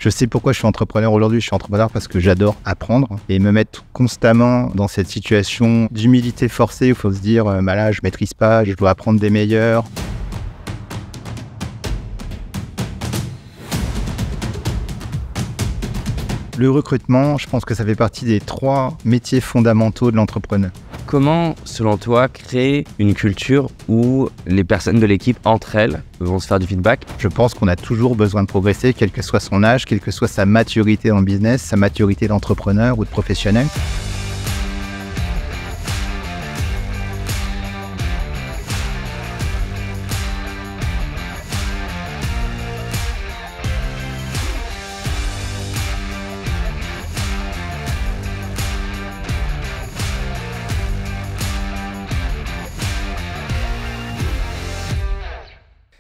Je sais pourquoi je suis entrepreneur aujourd'hui. Je suis entrepreneur parce que j'adore apprendre et me mettre constamment dans cette situation d'humilité forcée où il faut se dire bah là, je maîtrise pas, je dois apprendre des meilleurs. Le recrutement, je pense que ça fait partie des 3 métiers fondamentaux de l'entrepreneur. Comment, selon toi, créer une culture où les personnes de l'équipe, entre elles, vont se faire du feedback? Je pense qu'on a toujours besoin de progresser, quel que soit son âge, quelle que soit sa maturité dans le business, sa maturité d'entrepreneur ou de professionnel.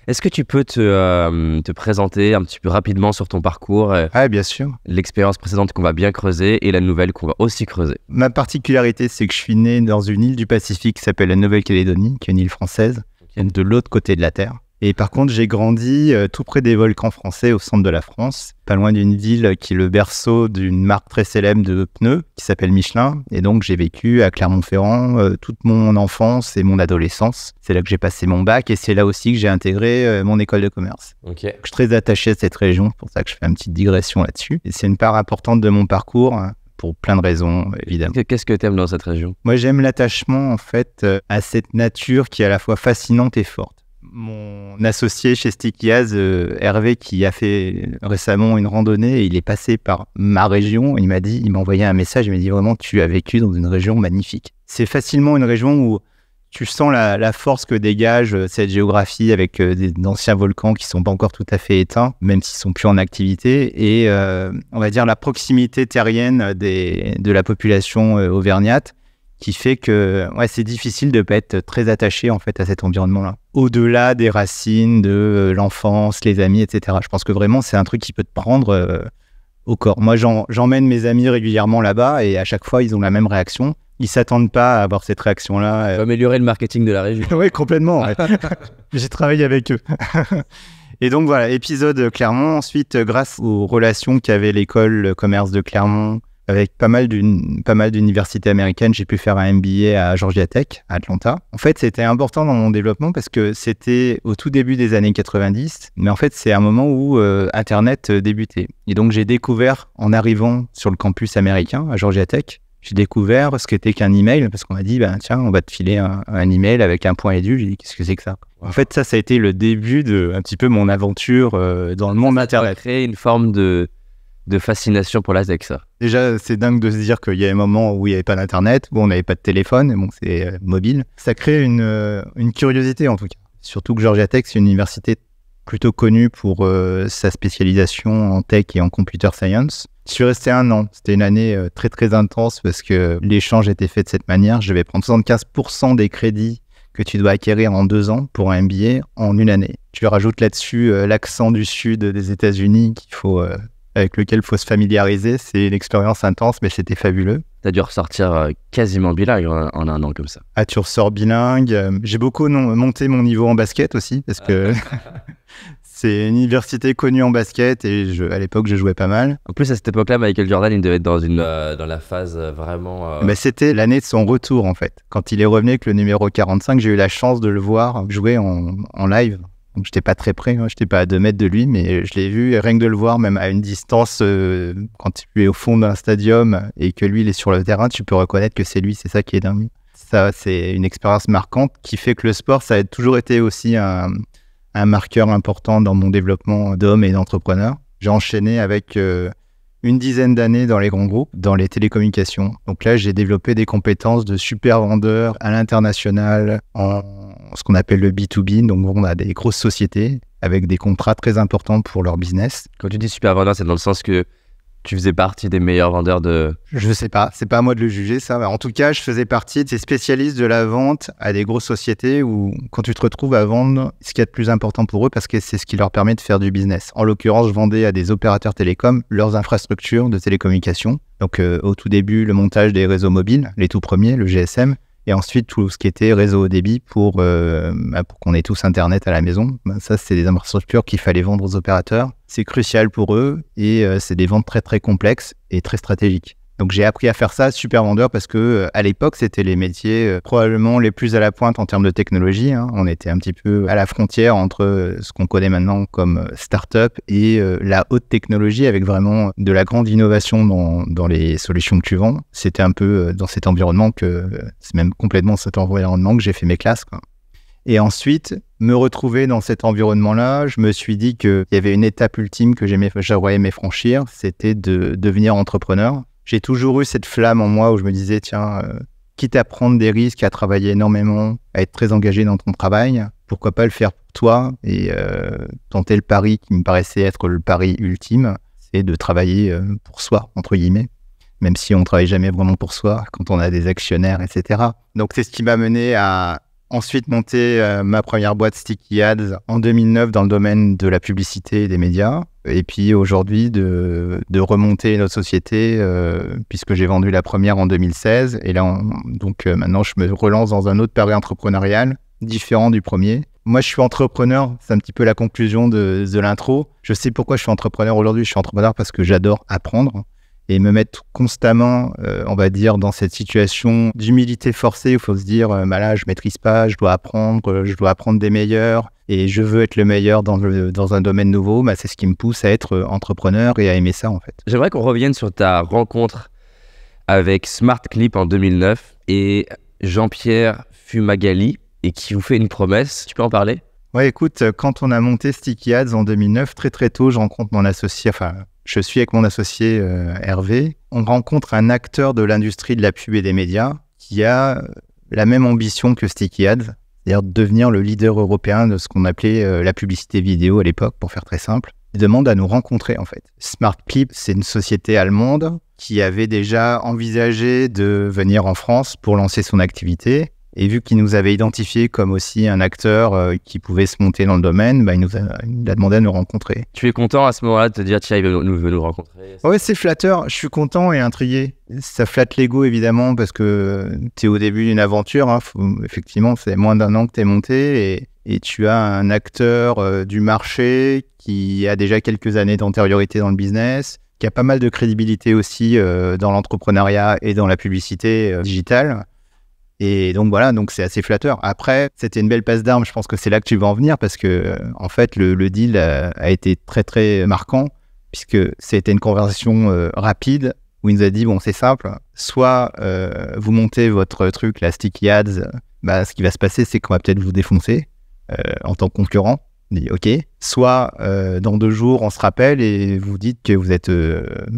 Est-ce que tu peux te présenter un petit peu rapidement sur ton parcours, Ah, bien sûr. l'expérience précédente qu'on va bien creuser et la nouvelle qu'on va aussi creuser? Ma particularité, c'est que je suis né dans une île du Pacifique qui s'appelle la Nouvelle-Calédonie, qui est une île française, qui est de l'autre côté de la Terre. Et par contre, j'ai grandi tout près des volcans français, au centre de la France, pas loin d'une ville qui est le berceau d'une marque très célèbre de pneus, qui s'appelle Michelin. Et donc, j'ai vécu à Clermont-Ferrand toute mon enfance et mon adolescence. C'est là que j'ai passé mon bac et c'est là aussi que j'ai intégré mon école de commerce. Ok. Je suis très attaché à cette région, c'est pour ça que je fais une petite digression là-dessus. Et c'est une part importante de mon parcours, pour plein de raisons, évidemment. Qu'est-ce que tu aimes dans cette région? Moi, j'aime l'attachement, en fait, à cette nature qui est à la fois fascinante et forte. Mon associé chez Stickyaz, Hervé, qui a fait récemment une randonnée, il est passé par ma région. Il m'a envoyé un message, il m'a dit vraiment, tu as vécu dans une région magnifique. C'est facilement une région où tu sens la force que dégage cette géographie avec d'anciens volcans qui sont pas encore tout à fait éteints, même s'ils sont plus en activité, et on va dire la proximité terrienne de la population auvergnate, qui fait que c'est difficile de ne pas être très attaché en fait à cet environnement-là. Au-delà des racines, de l'enfance, les amis, etc. Je pense que vraiment c'est un truc qui peut te prendre au corps. Moi, j'emmène mes amis régulièrement là-bas et à chaque fois, ils ont la même réaction. Ils ne s'attendent pas à avoir cette réaction-là. Améliorer le marketing de la région. Oui, complètement. Ouais. J'ai travaillé avec eux. Et donc voilà, épisode Clermont. Ensuite, grâce aux relations qu'avait l'école commerce de Clermont, avec pas mal d'universités américaines, j'ai pu faire un MBA à Georgia Tech, à Atlanta. En fait, c'était important dans mon développement parce que c'était au tout début des années 90, mais en fait, c'est un moment où Internet débutait. Et donc, j'ai découvert, en arrivant sur le campus américain, à Georgia Tech, j'ai découvert ce qu'était qu'un email, parce qu'on m'a dit, tiens, on va te filer un email avec un point édu. J'ai dit, qu'est-ce que c'est que ça? Wow. En fait, ça a été le début de un petit peu mon aventure dans le monde Internet. Ça a créé une forme de fascination pour la tech, ça. Déjà, c'est dingue de se dire qu'il y a un moment où il n'y avait pas d'internet, où on n'avait pas de téléphone, bon, c'est mobile. Ça crée une curiosité en tout cas. Surtout que Georgia Tech, c'est une université plutôt connue pour sa spécialisation en tech et en computer science. Je suis resté 1 an. C'était une année très très intense parce que l'échange était fait de cette manière. Je vais prendre 75% des crédits que tu dois acquérir en 2 ans pour un MBA en 1 année. Tu rajoutes là-dessus l'accent du sud des États-Unis avec lequel il faut se familiariser. C'est une expérience intense, mais c'était fabuleux. Tu as dû ressortir quasiment bilingue en 1 an comme ça. Ah, tu ressors bilingue. J'ai beaucoup monté mon niveau en basket aussi, parce que c'est une université connue en basket et à l'époque, je jouais pas mal. En plus, à cette époque-là, Michael Jordan, il devait être dans la phase vraiment... C'était l'année de son retour, en fait. Quand il est revenu avec le numéro 45, j'ai eu la chance de le voir jouer en live. Donc, je n'étais pas très près, je n'étais pas à 2 mètres de lui, mais je l'ai vu, et rien que de le voir, même à une distance, quand tu es au fond d'un stadium et que lui, il est sur le terrain, tu peux reconnaître que c'est lui, c'est ça qui est dingue. Ça, c'est une expérience marquante qui fait que le sport, ça a toujours été aussi un marqueur important dans mon développement d'homme et d'entrepreneur. J'ai enchaîné avec une dizaine d'années dans les grands groupes, dans les télécommunications. Donc là, j'ai développé des compétences de super vendeur à l'international, en ce qu'on appelle le B2B. Donc on a des grosses sociétés avec des contrats très importants pour leur business. Quand tu dis super vendeur, c'est dans le sens que tu faisais partie des meilleurs vendeurs de... Je sais pas, c'est pas à moi de le juger ça. En tout cas, je faisais partie de ces spécialistes de la vente à des grosses sociétés où quand tu te retrouves à vendre ce qu'il y a de plus important pour eux parce que c'est ce qui leur permet de faire du business. En l'occurrence, je vendais à des opérateurs télécoms leurs infrastructures de télécommunications. Donc au tout début, le montage des réseaux mobiles, les tout premiers, le GSM, Et ensuite, tout ce qui était réseau haut débit pour qu'on ait tous Internet à la maison. Ça, c'est des infrastructures qu'il fallait vendre aux opérateurs. C'est crucial pour eux et c'est des ventes très, très complexes et très stratégiques. Donc, j'ai appris à faire ça, super vendeur, parce que à l'époque, c'était les métiers probablement les plus à la pointe en termes de technologie. On était un petit peu à la frontière entre ce qu'on connaît maintenant comme start-up et la haute technologie, avec vraiment de la grande innovation dans les solutions que tu vends. C'était un peu dans cet environnement c'est même complètement cet environnement que j'ai fait mes classes, quoi. Et ensuite, me retrouver dans cet environnement-là, je me suis dit qu'il y avait une étape ultime que j'aurais aimé franchir, c'était de devenir entrepreneur. J'ai toujours eu cette flamme en moi où je me disais, tiens, quitte à prendre des risques, à travailler énormément, à être très engagé dans ton travail, pourquoi pas le faire pour toi et tenter le pari qui me paraissait être le pari ultime, c'est de travailler pour soi, entre guillemets, même si on ne travaille jamais vraiment pour soi quand on a des actionnaires, etc. Donc c'est ce qui m'a mené à ensuite monter ma première boîte Sticky Ads en 2009 dans le domaine de la publicité et des médias. Et puis aujourd'hui, de remonter notre société, puisque j'ai vendu la première en 2016. Et là, maintenant, je me relance dans un autre pari entrepreneurial, différent du premier. Moi, je suis entrepreneur, c'est un petit peu la conclusion de l'intro. Je sais pourquoi je suis entrepreneur aujourd'hui. Je suis entrepreneur parce que j'adore apprendre et me mettre constamment, on va dire, dans cette situation d'humilité forcée où il faut se dire, là, je maîtrise pas, je dois apprendre des meilleurs et je veux être le meilleur dans un domaine nouveau. C'est ce qui me pousse à être entrepreneur et à aimer ça, en fait. J'aimerais qu'on revienne sur ta rencontre avec SmartClip en 2009 et Jean-Pierre Fumagalli, et qui vous fait une promesse. Tu peux en parler ? Ouais, écoute, quand on a monté Sticky Ads en 2009, très très tôt, je rencontre mon associé, je suis avec mon associé Hervé. On rencontre un acteur de l'industrie de la pub et des médias qui a la même ambition que Sticky Ads, c'est-à-dire devenir le leader européen de ce qu'on appelait la publicité vidéo à l'époque, pour faire très simple. Il demande à nous rencontrer, en fait. SmartClip, c'est une société allemande qui avait déjà envisagé de venir en France pour lancer son activité. Et vu qu'il nous avait identifié comme aussi un acteur qui pouvait se monter dans le domaine, il a demandé à nous rencontrer. Tu es content à ce moment-là de te dire, tiens, il veut nous rencontrer ? Ouais, c'est flatteur. Je suis content et intrigué. Ça flatte l'ego, évidemment, parce que tu es au début d'une aventure. Effectivement, c'est moins d'1 an que tu es monté et tu as un acteur du marché qui a déjà quelques années d'antériorité dans le business, qui a pas mal de crédibilité aussi dans l'entrepreneuriat et dans la publicité digitale. Et donc voilà, donc c'est assez flatteur. Après, c'était une belle passe d'armes, je pense que c'est là que tu vas en venir, parce que en fait, le deal a été très très marquant, puisque c'était une conversation rapide, où il nous a dit, bon, c'est simple, soit vous montez votre truc, la Sticky Ads, ce qui va se passer, c'est qu'on va peut-être vous défoncer en tant que concurrent. Il dit, ok, soit dans 2 jours, on se rappelle et vous dites que vous êtes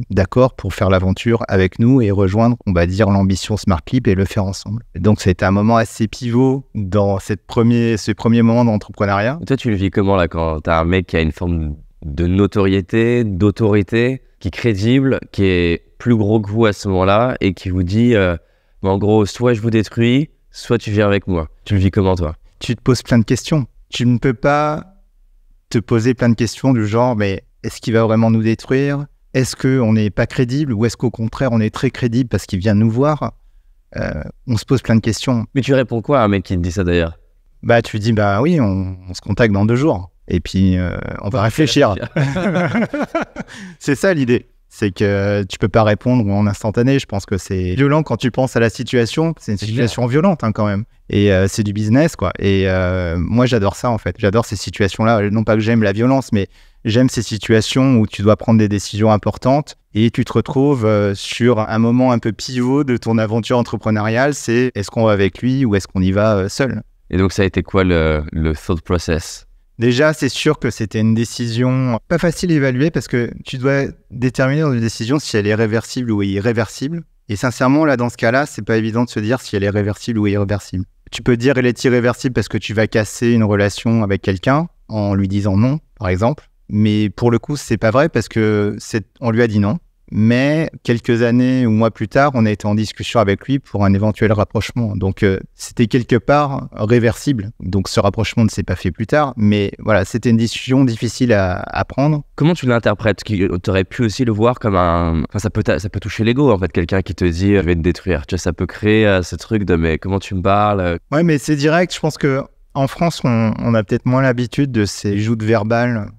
d'accord pour faire l'aventure avec nous et rejoindre, on va dire, l'ambition SmartClip et le faire ensemble. Et donc, c'était un moment assez pivot dans ce premier moment d'entrepreneuriat. Toi, tu le vis comment, là, quand t'as un mec qui a une forme de notoriété, d'autorité, qui est crédible, qui est plus gros que vous à ce moment-là et qui vous dit, en gros, soit je vous détruis, soit tu viens avec moi. Tu le vis comment, toi ? Tu te poses plein de questions. Tu ne peux pas te poser plein de questions du genre, mais est-ce qu'il va vraiment nous détruire ? Est-ce qu'on n'est pas crédible ou est-ce qu'au contraire, on est très crédible parce qu'il vient nous voir ? On se pose plein de questions. Mais tu réponds quoi à un mec qui te dit ça d'ailleurs ? Tu dis, oui, on se contacte dans 2 jours. Et puis, on va réfléchir. C'est ça l'idée. C'est que tu peux pas répondre en instantané. Je pense que c'est violent quand tu penses à la situation. C'est une situation violente quand même. Et c'est du business, quoi. Et moi, j'adore ça, en fait. J'adore ces situations-là. Non pas que j'aime la violence, mais j'aime ces situations où tu dois prendre des décisions importantes et tu te retrouves sur un moment un peu pivot de ton aventure entrepreneuriale. C'est est-ce qu'on va avec lui ou est-ce qu'on y va seul ? Et donc, ça a été quoi le thought process ? Déjà, c'est sûr que c'était une décision pas facile à évaluer parce que tu dois déterminer dans une décision si elle est réversible ou irréversible. Et sincèrement, là, dans ce cas-là, c'est pas évident de se dire si elle est réversible ou irréversible. Tu peux dire elle est irréversible parce que tu vas casser une relation avec quelqu'un en lui disant non, par exemple. Mais pour le coup, c'est pas vrai parce que on lui a dit non. Mais quelques années ou mois plus tard, on a été en discussion avec lui pour un éventuel rapprochement. Donc, c'était quelque part réversible. Donc, ce rapprochement ne s'est pas fait plus tard. Mais voilà, c'était une décision difficile à prendre. Comment tu l'interprètes? Tu aurais pu aussi le voir comme un... Enfin, ça peut toucher l'ego, en fait, quelqu'un qui te dit « je vais te détruire ». Tu vois, ça peut créer ce truc de « mais comment tu me parles ?» Ouais, mais c'est direct. Je pense qu'en France, on a peut-être moins l'habitude de ces joutes verbales.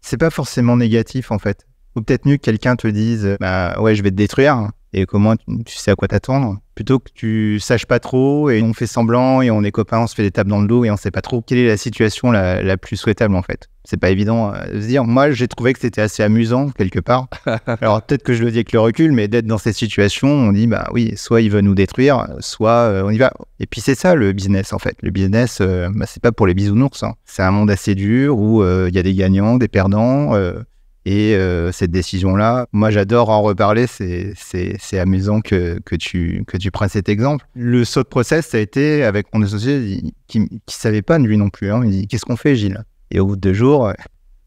C'est pas forcément négatif, en fait. Ou peut-être mieux que quelqu'un te dise bah ouais, je vais te détruire, et comment tu sais à quoi t'attendre, plutôt que tu saches pas trop et on fait semblant et on est copains, on se fait des tapes dans le dos et on sait pas trop quelle est la situation la plus souhaitable en fait. C'est pas évident de se dire. Moi, j'ai trouvé que c'était assez amusant quelque part. Alors peut-être que je le dis avec le recul, mais d'être dans cette situation, on dit bah oui, soit il veut nous détruire, soit on y va. Et puis c'est ça le business en fait. Le business, c'est pas pour les bisounours. Hein. C'est un monde assez dur où il y a des gagnants, des perdants. Et cette décision-là, moi j'adore en reparler, c'est amusant que tu prennes cet exemple. Le saut de process, ça a été avec mon associé qui savait pas de lui non plus. Hein. Il dit « Qu'est-ce qu'on fait, Gilles ?» Et au bout de 2 jours,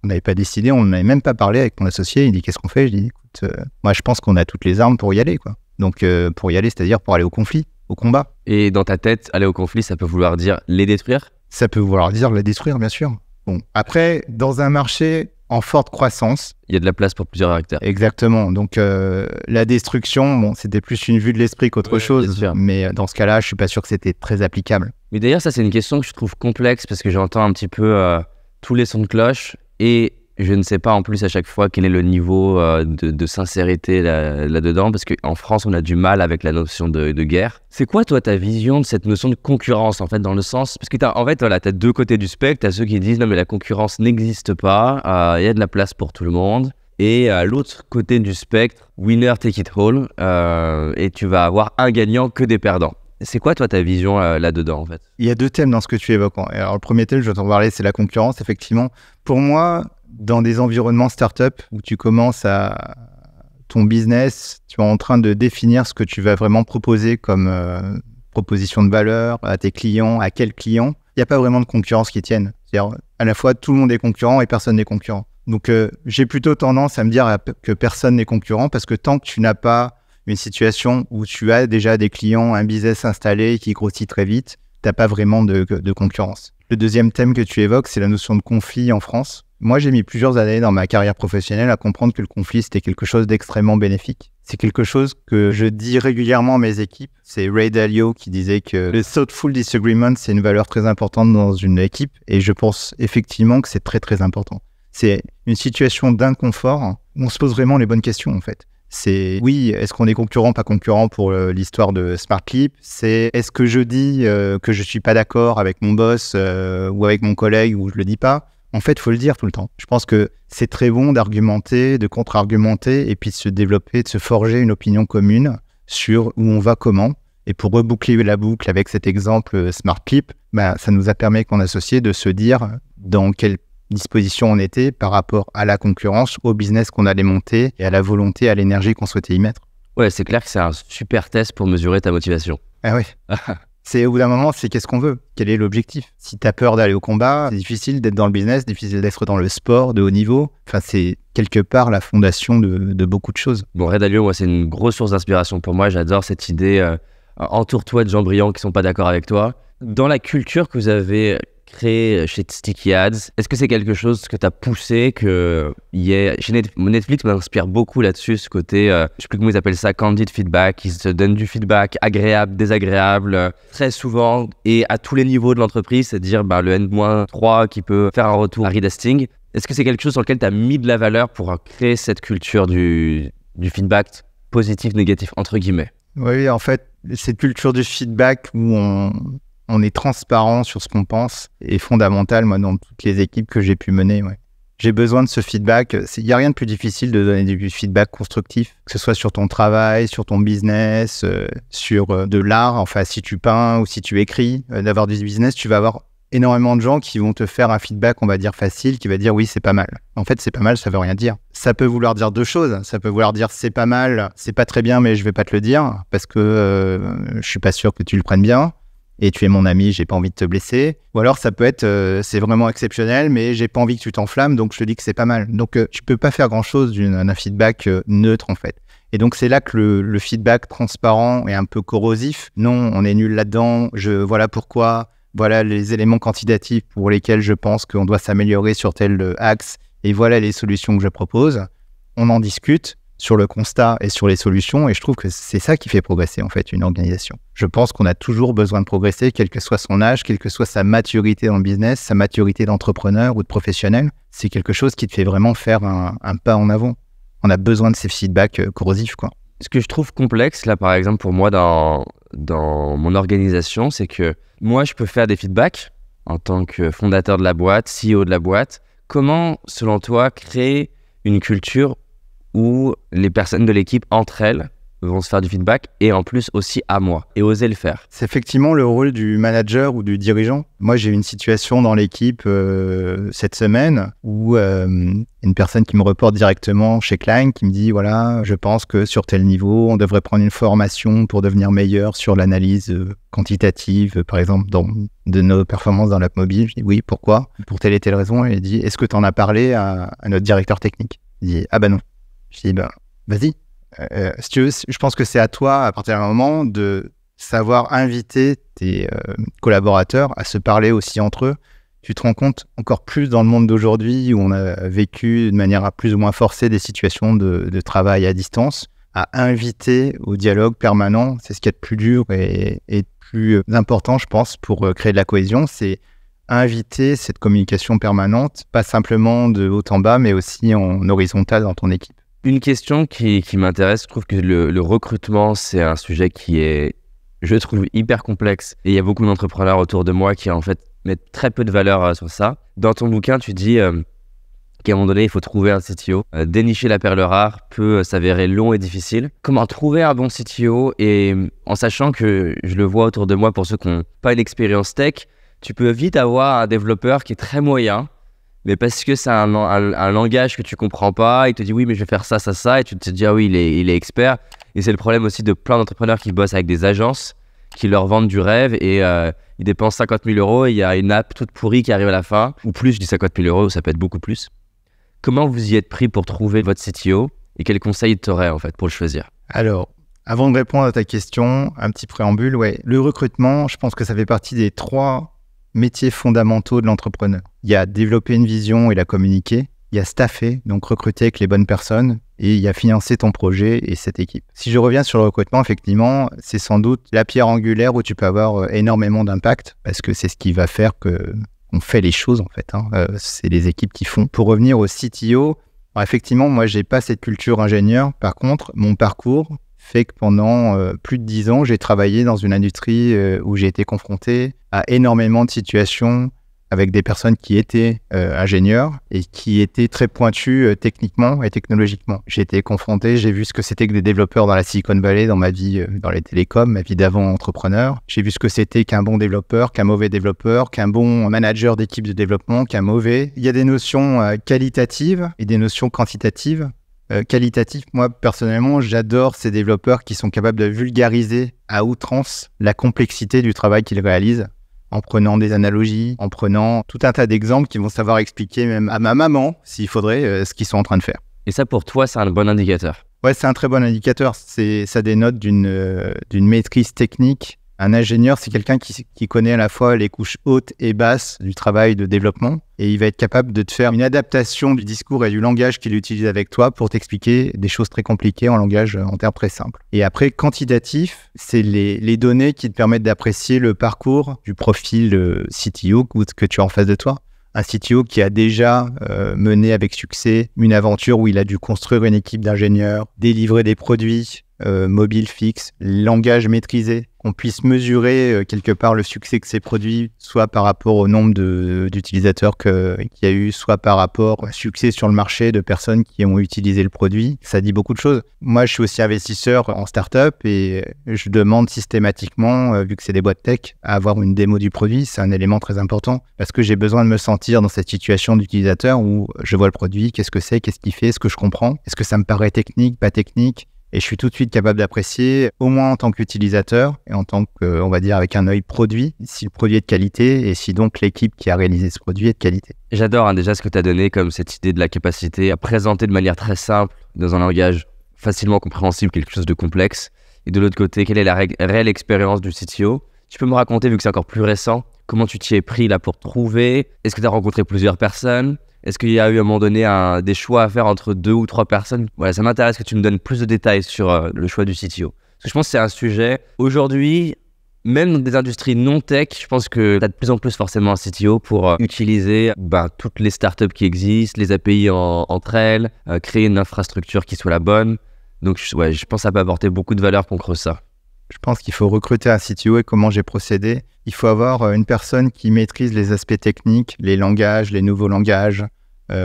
on n'avait pas décidé, on n'avait même pas parlé avec mon associé. Il dit « Qu'est-ce qu'on fait ?» Je dis « Écoute, moi je pense qu'on a toutes les armes pour y aller, quoi. » Donc pour y aller, c'est-à-dire pour aller au conflit, au combat. Et dans ta tête, aller au conflit, ça peut vouloir dire les détruire? Ça peut vouloir dire les détruire, bien sûr. Bon, après, dans un marché en forte croissance. Il y a de la place pour plusieurs acteurs. Exactement. Donc, la destruction, bon, c'était plus une vue de l'esprit qu'autre chose. Mais dans ce cas-là, je suis pas sûr que c'était très applicable. Mais d'ailleurs, ça, c'est une question que je trouve complexe parce que j'entends un petit peu tous les sons de cloche et je ne sais pas en plus à chaque fois quel est le niveau de sincérité là-dedans parce qu'en France, on a du mal avec la notion de guerre. C'est quoi, toi, ta vision de cette notion de concurrence, en fait, dans le sens... Parce que t'as 2 côtés du spectre. T'as ceux qui disent « Non, mais la concurrence n'existe pas. Il y a de la place pour tout le monde. » Et à l'autre côté du spectre, « Winner take it all. Et tu vas avoir un gagnant que des perdants. » C'est quoi, toi, ta vision là-dedans, en fait? Il y a 2 thèmes dans ce que tu évoques. Alors, le premier thème, je vais t'en parler, c'est la concurrence, effectivement. Pour moi... Dans des environnements start-up où tu commences ton business, tu es en train de définir ce que tu vas vraiment proposer comme proposition de valeur à tes clients, à quels clients. Il n'y a pas vraiment de concurrence qui tienne. C'est-à-dire, à la fois, tout le monde est concurrent et personne n'est concurrent. Donc, j'ai plutôt tendance à me dire que personne n'est concurrent parce que tant que tu n'as pas une situation où tu as déjà des clients, un business installé qui grossit très vite, tu n'as pas vraiment de concurrence. Le deuxième thème que tu évoques, c'est la notion de conflit en France. Moi, j'ai mis plusieurs années dans ma carrière professionnelle à comprendre que le conflit, c'était quelque chose d'extrêmement bénéfique. C'est quelque chose que je dis régulièrement à mes équipes. C'est Ray Dalio qui disait que le thoughtful disagreement, c'est une valeur très importante dans une équipe. Et je pense effectivement que c'est très, très important. C'est une situation d'inconfort où on se pose vraiment les bonnes questions, en fait. C'est oui, est-ce qu'on est concurrent, pas concurrent pour l'histoire de SmartClip? C'est est-ce que je dis que je suis pas d'accord avec mon boss ou avec mon collègue ou je le dis pas? En fait, il faut le dire tout le temps. Je pense que c'est très bon d'argumenter, de contre-argumenter et puis de se développer, de se forger une opinion commune sur où on va comment. Et pour reboucler la boucle avec cet exemple SmartClip, ça nous a permis, avec mon associé, de se dire dans quelle disposition on était par rapport à la concurrence, au business qu'on allait monter et à la volonté, à l'énergie qu'on souhaitait y mettre. Ouais, c'est clair que c'est un super test pour mesurer ta motivation. Ah oui. C'est au bout d'un moment, c'est qu'est-ce qu'on veut? Quel est l'objectif? Si tu as peur d'aller au combat, c'est difficile d'être dans le business, difficile d'être dans le sport de haut niveau. Enfin, c'est quelque part la fondation de beaucoup de choses. Bon, Ray Dalio, moi, c'est une grosse source d'inspiration pour moi. J'adore cette idée. Entoure-toi de gens brillants qui ne sont pas d'accord avec toi. Dans la culture que vous avez créée chez Sticky Ads, est-ce que c'est quelque chose que tu as poussé Netflix m'inspire beaucoup là-dessus, ce côté, je ne sais plus comment ils appellent ça, candid feedback. Ils se donnent du feedback agréable, désagréable, très souvent et à tous les niveaux de l'entreprise, c'est-à-dire le N-3 qui peut faire un retour à Reed Hastings. Est-ce que c'est quelque chose sur lequel tu as mis de la valeur pour créer cette culture du feedback positif, négatif, entre guillemets? Oui, en fait, cette culture du feedback où on est transparent sur ce qu'on pense est fondamentale, moi, dans toutes les équipes que j'ai pu mener. Ouais. J'ai besoin de ce feedback. Il n'y a rien de plus difficile de donner du feedback constructif, que ce soit sur ton travail, sur ton business, sur de l'art. Enfin, si tu peins ou si tu écris, d'avoir du business, tu vas avoir énormément de gens qui vont te faire un feedback, on va dire facile, qui va dire oui, c'est pas mal. En fait, c'est pas mal, ça veut rien dire. Ça peut vouloir dire 2 choses. Ça peut vouloir dire c'est pas mal, c'est pas très bien, mais je vais pas te le dire parce que je suis pas sûr que tu le prennes bien. et tu es mon ami, j'ai pas envie de te blesser. Ou alors ça peut être c'est vraiment exceptionnel, mais j'ai pas envie que tu t'enflammes, donc je te dis que c'est pas mal. Donc tu peux pas faire grand-chose d'un feedback neutre en fait. Et donc c'est là que le feedback transparent est un peu corrosif. Non, on est nul là-dedans, voilà pourquoi, voilà les éléments quantitatifs pour lesquels je pense qu'on doit s'améliorer sur tel axe, et voilà les solutions que je propose. On en discute sur le constat et sur les solutions, et je trouve que c'est ça qui fait progresser en fait une organisation. Je pense qu'on a toujours besoin de progresser, quel que soit son âge, quelle que soit sa maturité dans le business, sa maturité d'entrepreneur ou de professionnel. C'est quelque chose qui te fait vraiment faire un pas en avant. On a besoin de ces feedbacks corrosifs, quoi. Ce que je trouve complexe, là, par exemple, pour moi, dans mon organisation, c'est que moi, je peux faire des feedbacks en tant que fondateur de la boîte, CEO de la boîte. Comment, selon toi, créer une culture où les personnes de l'équipe, entre elles, vont se faire du feedback et en plus aussi à moi et oser le faire? C'est effectivement le rôle du manager ou du dirigeant. Moi, j'ai eu une situation dans l'équipe cette semaine où une personne qui me reporte directement chez Klein qui me dit voilà, je pense que sur tel niveau, on devrait prendre une formation pour devenir meilleur sur l'analyse quantitative, par exemple, de nos performances dans l'app mobile. Je dis oui, pourquoi? Pour telle et telle raison. Et il dit est-ce que tu en as parlé à notre directeur technique? Il dit ah bah non. Je dis vas-y. Si tu veux, je pense que c'est à toi, à partir d'un moment, de savoir inviter tes collaborateurs à se parler aussi entre eux. Tu te rends compte encore plus dans le monde d'aujourd'hui où on a vécu de manière plus ou moins forcée des situations de travail à distance, à inviter au dialogue permanent. C'est ce qu'il y a de plus dur et plus important, je pense, pour créer de la cohésion. C'est inviter cette communication permanente, pas simplement de haut en bas, mais aussi en horizontal dans ton équipe. Une question qui m'intéresse, je trouve que le recrutement, c'est un sujet qui est, je trouve, hyper complexe. Et il y a beaucoup d'entrepreneurs autour de moi qui, en fait, mettent très peu de valeur sur ça. Dans ton bouquin, tu dis qu'à un moment donné, il faut trouver un CTO. Dénicher la perle rare peut s'avérer long et difficile. Comment trouver un bon CTO? Et en sachant que je le vois autour de moi, pour ceux qui n'ont pas une expérience tech, tu peux vite avoir un développeur qui est très moyen, mais parce que c'est un langage que tu comprends pas, il te dit oui mais je vais faire ça, ça, ça, et tu te dis ah oui il est expert. Et c'est le problème aussi de plein d'entrepreneurs qui bossent avec des agences qui leur vendent du rêve et ils dépensent 50 000 € et il y a une app toute pourrie qui arrive à la fin, ou plus, je dis 50 000 €, ça peut être beaucoup plus. Comment vous y êtes pris pour trouver votre CTO et quels conseils tu aurais en fait pour le choisir? Alors, avant de répondre à ta question, un petit préambule, ouais. Le recrutement, je pense que ça fait partie des 3 métiers fondamentaux de l'entrepreneur. Il y a développer une vision et la communiquer. Il y a staffer, donc recruter avec les bonnes personnes. Et il y a financer ton projet et cette équipe. Si je reviens sur le recrutement, effectivement, c'est sans doute la pierre angulaire où tu peux avoir énormément d'impact parce que c'est ce qui va faire qu'on fait les choses, en fait. C'est les équipes qui font. Pour revenir au CTO, alors effectivement, moi, j'ai pas cette culture ingénieur. Par contre, mon parcours fait que pendant plus de 10 ans, j'ai travaillé dans une industrie où j'ai été confronté à énormément de situations avec des personnes qui étaient ingénieurs et qui étaient très pointus techniquement et technologiquement. J'ai été confronté, j'ai vu ce que c'était que des développeurs dans la Silicon Valley, dans ma vie dans les télécoms, ma vie d'avant entrepreneur. J'ai vu ce que c'était qu'un bon développeur, qu'un mauvais développeur, qu'un bon manager d'équipe de développement, qu'un mauvais. Il y a des notions qualitatives et des notions quantitatives. Qualitatif, moi personnellement, j'adore ces développeurs qui sont capables de vulgariser à outrance la complexité du travail qu'ils réalisent en prenant des analogies, en prenant tout un tas d'exemples qui vont savoir expliquer même à ma maman, s'il faudrait, ce qu'ils sont en train de faire. Et ça, pour toi, c'est un bon indicateur? Ouais, c'est un très bon indicateur. Ça dénote d'une maîtrise technique. Un ingénieur, c'est quelqu'un qui connaît à la fois les couches hautes et basses du travail de développement et il va être capable de te faire une adaptation du discours et du langage qu'il utilise avec toi pour t'expliquer des choses très compliquées en termes très simples. Et après, quantitatif, c'est les données qui te permettent d'apprécier le parcours du profil CTO que tu as en face de toi. Un CTO qui a déjà mené avec succès une aventure où il a dû construire une équipe d'ingénieurs, délivrer des produits mobiles fixes, langage maîtrisé, qu'on puisse mesurer quelque part le succès que ces produits, soit par rapport au nombre d'utilisateurs qu'il y a eu, soit par rapport au succès sur le marché de personnes qui ont utilisé le produit. Ça dit beaucoup de choses. Moi, je suis aussi investisseur en start-up et je demande systématiquement, vu que c'est des boîtes tech, à avoir une démo du produit. C'est un élément très important parce que j'ai besoin de me sentir dans cette situation d'utilisateur où je vois le produit, qu'est-ce que c'est, qu'est-ce qu'il fait, est-ce que je comprends, est-ce que ça me paraît technique, pas technique. Et je suis tout de suite capable d'apprécier, au moins en tant qu'utilisateur et en tant que, on va dire, avec un œil produit, si le produit est de qualité et si donc l'équipe qui a réalisé ce produit est de qualité. J'adore déjà ce que tu as donné comme cette idée de la capacité à présenter de manière très simple, dans un langage facilement compréhensible, quelque chose de complexe. Et de l'autre côté, quelle est la réelle expérience du CTO? Tu peux me raconter, vu que c'est encore plus récent, comment tu t'y es pris là pour trouver? Est-ce que tu as rencontré plusieurs personnes? Est-ce qu'il y a eu à un moment donné des choix à faire entre 2 ou 3 personnes? Voilà, ça m'intéresse que tu me donnes plus de détails sur le choix du CTO. Parce que je pense que c'est un sujet, aujourd'hui, même dans des industries non tech, je pense que tu as de plus en plus forcément un CTO pour utiliser toutes les startups qui existent, les API entre elles, créer une infrastructure qui soit la bonne. Donc je pense que ça peut apporter beaucoup de valeur qu'on creuse ça. Je pense qu'il faut recruter un CTO et comment j'ai procédé. Il faut avoir une personne qui maîtrise les aspects techniques, les langages, les nouveaux langages,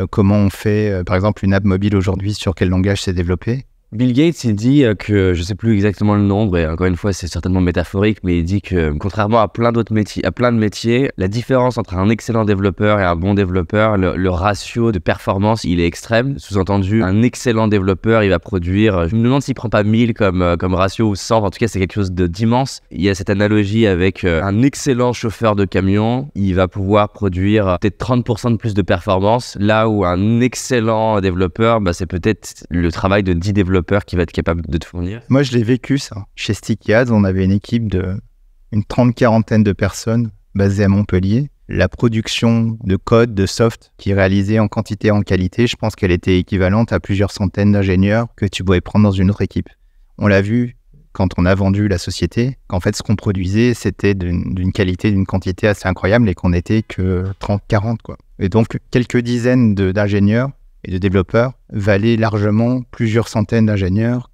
comment on fait, par exemple, une app mobile aujourd'hui, sur quel langage c'est développé. Bill Gates, il dit que, je ne sais plus exactement le nombre, et encore une fois, c'est certainement métaphorique, mais il dit que, contrairement à plein d'autres métiers, à plein de métiers, la différence entre un excellent développeur et un bon développeur, le ratio de performance, il est extrême. Sous-entendu, un excellent développeur, il va produire, je me demande s'il ne prend pas 1000 comme ratio ou 100, en tout cas, c'est quelque chose d'immense. Il y a cette analogie avec un excellent chauffeur de camion, il va pouvoir produire peut-être 30% de plus de performance, là où un excellent développeur, c'est peut-être le travail de 10 développeurs qui va être capable de te fournir. Moi, je l'ai vécu, ça. Chez Sticky Ads, on avait une équipe d'une 30-40 de personnes basée à Montpellier. La production de code, de soft, qui est réalisée en quantité et en qualité, je pense qu'elle était équivalente à plusieurs centaines d'ingénieurs que tu pouvais prendre dans une autre équipe. On l'a vu quand on a vendu la société, qu'en fait, ce qu'on produisait, c'était d'une qualité, d'une quantité assez incroyable et qu'on n'était que 30-40, quoi. Et donc, quelques dizaines d'ingénieurs et de développeurs valaient largement plusieurs centaines d'ingénieurs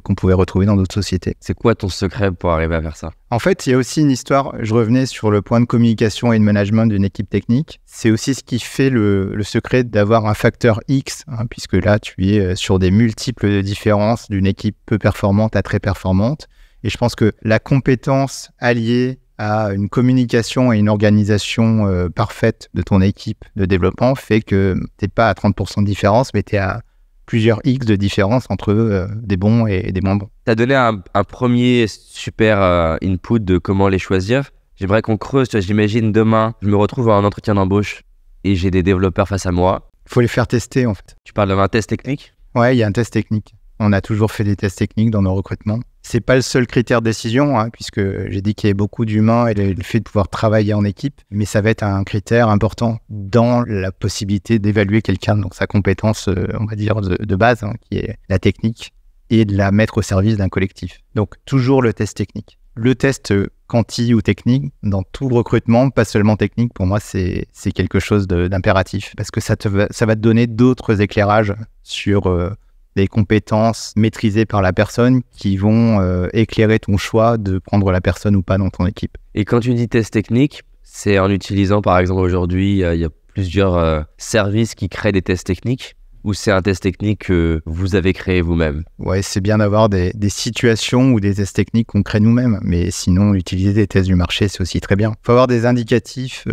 qu'on pouvait retrouver dans d'autres sociétés. C'est quoi ton secret pour arriver à faire ça? En fait, il y a aussi une histoire, je revenais sur le point de communication et de management d'une équipe technique. C'est aussi ce qui fait le secret d'avoir un facteur X, puisque là, tu es sur des multiples différences d'une équipe peu performante à très performante. Et je pense que la compétence alliée à une communication et une organisation parfaite de ton équipe de développement fait que tu n'es pas à 30% de différence, mais tu es à plusieurs X de différence entre des bons et des moins bons. Tu as donné un premier super input de comment les choisir. J'aimerais qu'on creuse. J'imagine demain, je me retrouve à un entretien d'embauche et j'ai des développeurs face à moi. Il faut les faire tester, en fait. Tu parles d'un test technique? Ouais, il y a un test technique. On a toujours fait des tests techniques dans nos recrutements. C'est pas le seul critère de décision, puisque j'ai dit qu'il y avait beaucoup d'humains et le fait de pouvoir travailler en équipe, mais ça va être un critère important dans la possibilité d'évaluer quelqu'un, donc sa compétence, on va dire, de base, qui est la technique, et de la mettre au service d'un collectif. Donc toujours le test technique. Le test quanti ou technique, dans tout recrutement, pas seulement technique, pour moi, c'est quelque chose d'impératif, parce que ça va te donner d'autres éclairages sur des compétences maîtrisées par la personne qui vont éclairer ton choix de prendre la personne ou pas dans ton équipe. Et quand tu dis test technique, c'est en utilisant, par exemple, aujourd'hui, il y a plusieurs services qui créent des tests techniques, ou c'est un test technique que vous avez créé vous-même? Ouais, c'est bien d'avoir des situations ou des tests techniques qu'on crée nous-mêmes, mais sinon, utiliser des tests du marché, c'est aussi très bien. Il faut avoir des indicatifs,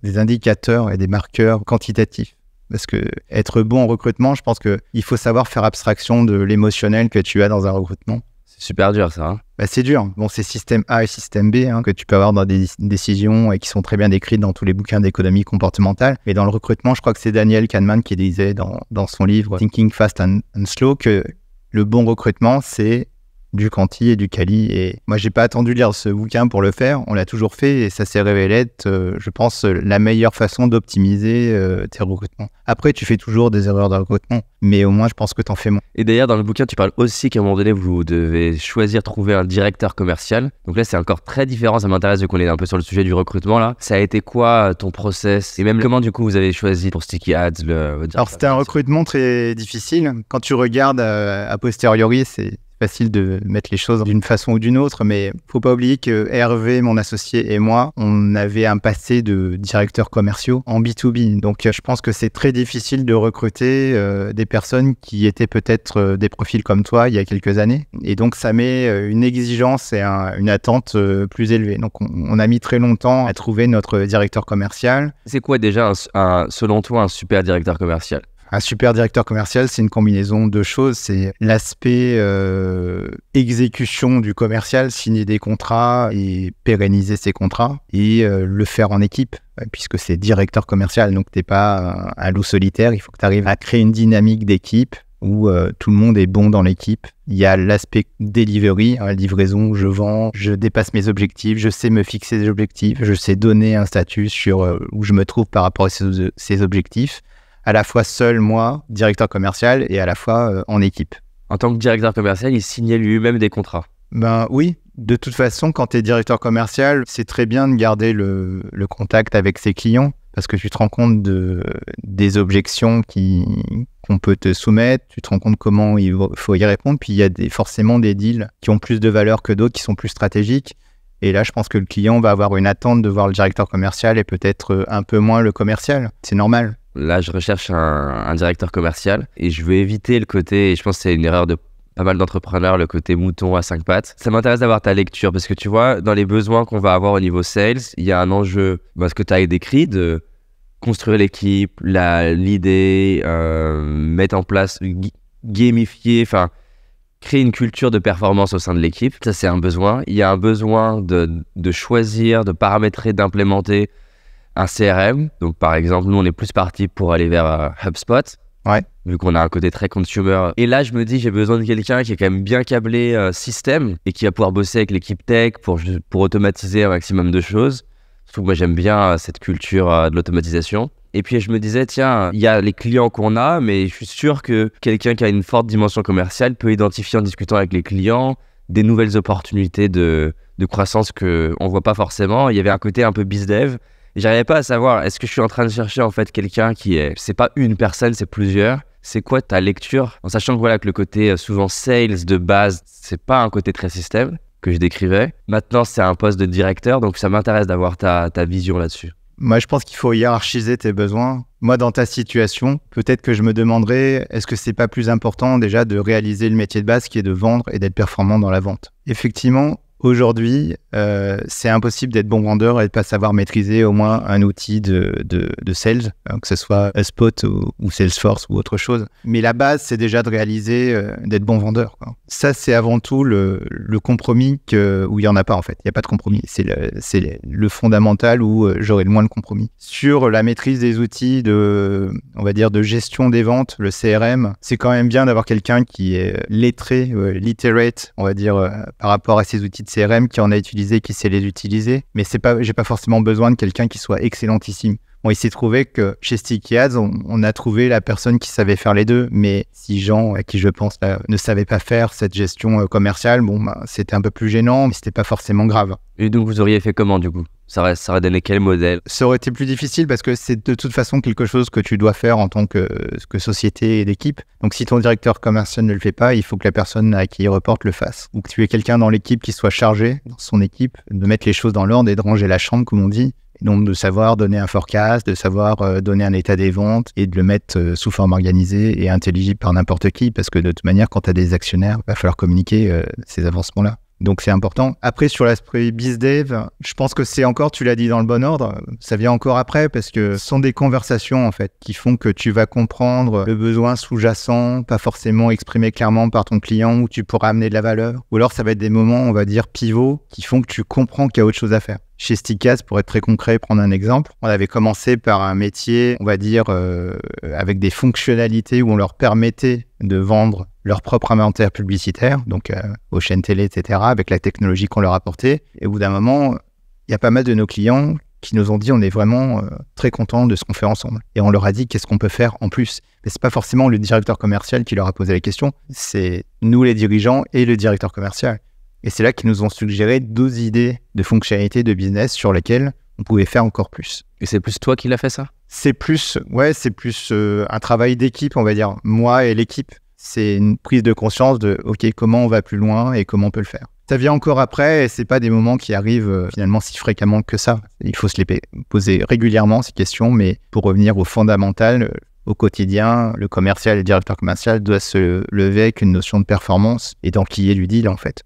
des indicateurs et des marqueurs quantitatifs. Parce que être bon en recrutement, je pense qu'il faut savoir faire abstraction de l'émotionnel que tu as dans un recrutement. C'est super dur, ça. C'est dur. Bon, c'est système A et système B que tu peux avoir dans des décisions et qui sont très bien décrites dans tous les bouquins d'économie comportementale. Mais dans le recrutement, je crois que c'est Daniel Kahneman qui disait dans son livre Thinking Fast and Slow que le bon recrutement, c'est du quanti et du quali. Et moi, j'ai pas attendu lire ce bouquin pour le faire. On l'a toujours fait et ça s'est révélé être, je pense, la meilleure façon d'optimiser tes recrutements. Après, tu fais toujours des erreurs de recrutement, mais au moins, je pense que tu en fais moins. Et d'ailleurs, dans le bouquin, tu parles aussi qu'à un moment donné, vous devez choisir, trouver un directeur commercial. Donc là, c'est encore très différent. Ça m'intéresse vu qu'on est un peu sur le sujet du recrutement là. Ça a été quoi ton process? Et même comment, du coup, vous avez choisi pour Sticky Ads Alors, c'était un recrutement très difficile. Quand tu regardes a posteriori, c'est facile de mettre les choses d'une façon ou d'une autre, mais faut pas oublier que Hervé, mon associé, et moi, on avait un passé de directeurs commerciaux en B2B. Donc, je pense que c'est très difficile de recruter des personnes qui étaient peut-être des profils comme toi il y a quelques années. Et donc, ça met une exigence et une attente plus élevée. Donc, on a mis très longtemps à trouver notre directeur commercial. C'est quoi déjà, selon toi, un super directeur commercial? Un super directeur commercial, c'est une combinaison de choses. C'est l'aspect exécution du commercial, signer des contrats et pérenniser ces contrats et le faire en équipe, puisque c'est directeur commercial. Donc, tu n'es pas un loup solitaire. Il faut que tu arrives à créer une dynamique d'équipe où tout le monde est bon dans l'équipe. Il y a l'aspect delivery, livraison, je vends, je dépasse mes objectifs, je sais me fixer des objectifs, je sais donner un statut sur où je me trouve par rapport à ces objectifs, à la fois seul, moi, directeur commercial, et à la fois en équipe. En tant que directeur commercial, il signait lui-même des contrats. Ben oui, de toute façon, quand tu es directeur commercial, c'est très bien de garder le contact avec ses clients, parce que tu te rends compte des objections qu'on peut te soumettre, tu te rends compte comment il faut y répondre, puis il y a forcément des deals qui ont plus de valeur que d'autres, qui sont plus stratégiques. Et là, je pense que le client va avoir une attente de voir le directeur commercial et peut-être un peu moins le commercial. C'est normal. Là, je recherche un directeur commercial et je veux éviter le côté, et je pense que c'est une erreur de pas mal d'entrepreneurs, le côté mouton à 5 pattes. Ça m'intéresse d'avoir ta lecture parce que tu vois, dans les besoins qu'on va avoir au niveau sales, il y a un enjeu, ce que tu as décrit, de construire l'équipe, l'idée, mettre en place, gamifier, créer une culture de performance au sein de l'équipe. Ça, c'est un besoin. Il y a un besoin de choisir, de paramétrer, d'implémenter un CRM. Donc, par exemple, nous, on est plus parti pour aller vers HubSpot. Ouais. Vu qu'on a un côté très consumer. Et là, je me dis, j'ai besoin de quelqu'un qui est quand même bien câblé système et qui va pouvoir bosser avec l'équipe tech pour automatiser un maximum de choses. Surtout que moi, j'aime bien cette culture de l'automatisation. Et puis, je me disais, tiens, il y a les clients qu'on a, mais je suis sûr que quelqu'un qui a une forte dimension commerciale peut identifier en discutant avec les clients des nouvelles opportunités de croissance qu'on ne voit pas forcément. Il y avait un côté un peu bizdev. Et j'arrivais pas à savoir, est-ce que je suis en train de chercher en fait quelqu'un c'est pas une personne, c'est plusieurs. C'est quoi ta lecture? En sachant que que le côté souvent sales de base, c'est pas un côté très système que je décrivais. Maintenant, c'est un poste de directeur, donc ça m'intéresse d'avoir ta vision là-dessus. Moi, je pense qu'il faut hiérarchiser tes besoins. Moi, dans ta situation, peut-être que je me demanderais, est-ce que c'est pas plus important déjà de réaliser le métier de base qui est de vendre et d'être performant dans la vente? Effectivement, aujourd'hui, c'est impossible d'être bon vendeur et de ne pas savoir maîtriser au moins un outil de sales, que ce soit HubSpot ou Salesforce ou autre chose. Mais la base, c'est déjà de réaliser d'être bon vendeur, quoi. Ça, c'est avant tout le compromis où il n'y en a pas, en fait. Il n'y a pas de compromis. C'est le fondamental où j'aurai le moins de compromis. Sur la maîtrise des outils de gestion des ventes, le CRM, c'est quand même bien d'avoir quelqu'un qui est lettré, literate, on va dire, par rapport à ces outils de CRM, qui en a utilisé, qui sait les utiliser. Mais j'ai pas forcément besoin de quelqu'un qui soit excellentissime. Bon, il s'est trouvé que chez Sticky Ads, on a trouvé la personne qui savait faire les deux. Mais si Jean, à qui je pense, ne savait pas faire cette gestion commerciale, c'était un peu plus gênant, mais c'était pas forcément grave. Et donc, vous auriez fait comment, du coup? Ça aurait donné quel modèle? Ça aurait été plus difficile parce que c'est de toute façon quelque chose que tu dois faire en tant que société et d'équipe. Donc, si ton directeur commercial ne le fait pas, il faut que la personne à qui il reporte le fasse. Ou que tu aies quelqu'un dans l'équipe qui soit chargé, dans son équipe, de mettre les choses dans l'ordre et de ranger la chambre, comme on dit. Et donc, de savoir donner un forecast, de savoir donner un état des ventes et de le mettre sous forme organisée et intelligible par n'importe qui. Parce que de toute manière, quand tu as des actionnaires, il va falloir communiquer ces avancements-là. Donc, c'est important. Après, sur l'aspect BizDev, je pense que c'est encore, tu l'as dit dans le bon ordre, ça vient encore après parce que ce sont des conversations, en fait, qui font que tu vas comprendre le besoin sous-jacent, pas forcément exprimé clairement par ton client, où tu pourras amener de la valeur. Ou alors, ça va être des moments, on va dire, pivots, qui font que tu comprends qu'il y a autre chose à faire. Chez Sticky Ads, pour être très concret, prendre un exemple, on avait commencé par un métier, on va dire, avec des fonctionnalités où on leur permettait de vendre leur propre inventaire publicitaire, donc aux chaînes télé, etc., avec la technologie qu'on leur apportait. Et au bout d'un moment, il y a pas mal de nos clients qui nous ont dit on est vraiment très contents de ce qu'on fait ensemble. Et on leur a dit qu'est-ce qu'on peut faire en plus. Mais c'est pas forcément le directeur commercial qui leur a posé la question, c'est nous les dirigeants et le directeur commercial. Et c'est là qu'ils nous ont suggéré 2 idées de fonctionnalités de business sur lesquelles on pouvait faire encore plus. Et c'est plus toi qui l'as fait ça? C'est plus un travail d'équipe, on va dire, moi et l'équipe. C'est une prise de conscience de OK, comment on va plus loin et comment on peut le faire. Ça vient encore après et c'est pas des moments qui arrivent finalement si fréquemment que ça. Il faut se les poser régulièrement ces questions, mais pour revenir au fondamental, au quotidien, le commercial et le directeur commercial doivent se lever avec une notion de performance et d'enquiller du deal en fait.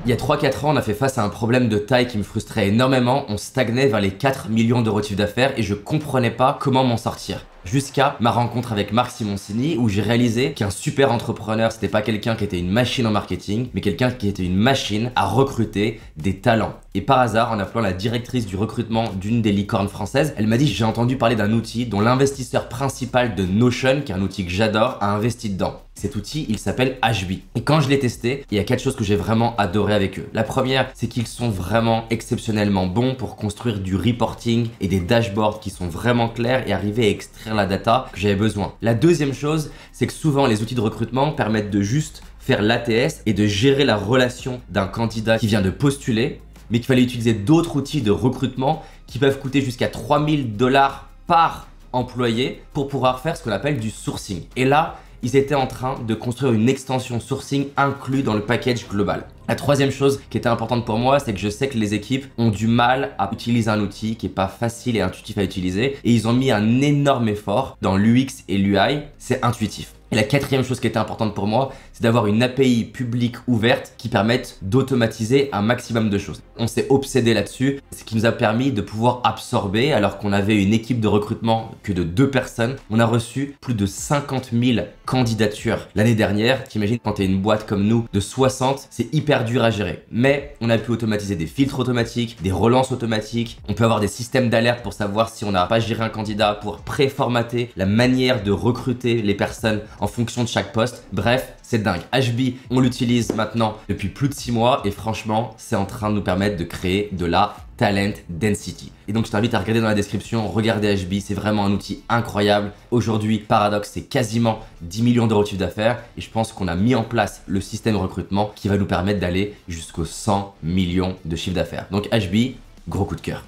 Il y a 3-4 ans, on a fait face à un problème de taille qui me frustrait énormément. On stagnait vers les 4 millions d'euros de chiffre d'affaires et je comprenais pas comment m'en sortir. jusqu'à ma rencontre avec Marc Simoncini où j'ai réalisé qu'un super entrepreneur, c'était pas quelqu'un qui était une machine en marketing, mais quelqu'un qui était une machine à recruter des talents. Et par hasard, en appelant la directrice du recrutement d'une des licornes françaises, elle m'a dit: j'ai entendu parler d'un outil dont l'investisseur principal de Notion, qui est un outil que j'adore, a investi dedans. Cet outil, il s'appelle HB. Et quand je l'ai testé, il y a 4 choses que j'ai vraiment adoré avec eux. La première, c'est qu'ils sont vraiment exceptionnellement bons pour construire du reporting et des dashboards qui sont vraiment clairs et arriver à extraire la data que j'avais besoin. La deuxième chose, c'est que souvent les outils de recrutement permettent de juste faire l'ATS et de gérer la relation d'un candidat qui vient de postuler, mais qu'il fallait utiliser d'autres outils de recrutement qui peuvent coûter jusqu'à $3000 par employé pour pouvoir faire ce qu'on appelle du sourcing. Et là, ils étaient en train de construire une extension sourcing inclus dans le package global. La troisième chose qui était importante pour moi, c'est que je sais que les équipes ont du mal à utiliser un outil qui est pas facile et intuitif à utiliser, et ils ont mis un énorme effort dans l'UX et l'UI, c'est intuitif. Et la quatrième chose qui était importante pour moi, c'est d'avoir une API publique ouverte qui permette d'automatiser un maximum de choses. On s'est obsédé là-dessus, ce qui nous a permis de pouvoir absorber, alors qu'on avait une équipe de recrutement que de 2 personnes, on a reçu plus de 50 000 candidatures l'année dernière. T'imagines, quand tu es une boîte comme nous de 60, c'est hyper dur à gérer. Mais on a pu automatiser des filtres automatiques, des relances automatiques, on peut avoir des systèmes d'alerte pour savoir si on n'a pas géré un candidat, pour préformater la manière de recruter les personnes en fonction de chaque poste. Bref, c'est dingue. HB, on l'utilise maintenant depuis plus de 6 mois et franchement, c'est en train de nous permettre de créer de la talent density. Et donc, je t'invite à regarder dans la description, regardez HB, c'est vraiment un outil incroyable. Aujourd'hui, Paradox, c'est quasiment 10 millions d'euros de chiffre d'affaires et je pense qu'on a mis en place le système de recrutement qui va nous permettre d'aller jusqu'aux 100 millions de chiffre d'affaires. Donc, HB, gros coup de cœur.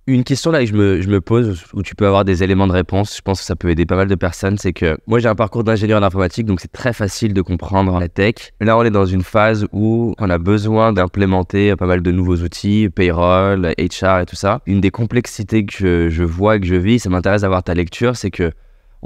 Une question là que je me pose, où tu peux avoir des éléments de réponse, je pense que ça peut aider pas mal de personnes, c'est que moi j'ai un parcours d'ingénieur en informatique, donc c'est très facile de comprendre la tech. Là on est dans une phase où on a besoin d'implémenter pas mal de nouveaux outils, payroll, HR et tout ça. Une des complexités que je vois et que je vis, ça m'intéresse d'avoir ta lecture, c'est que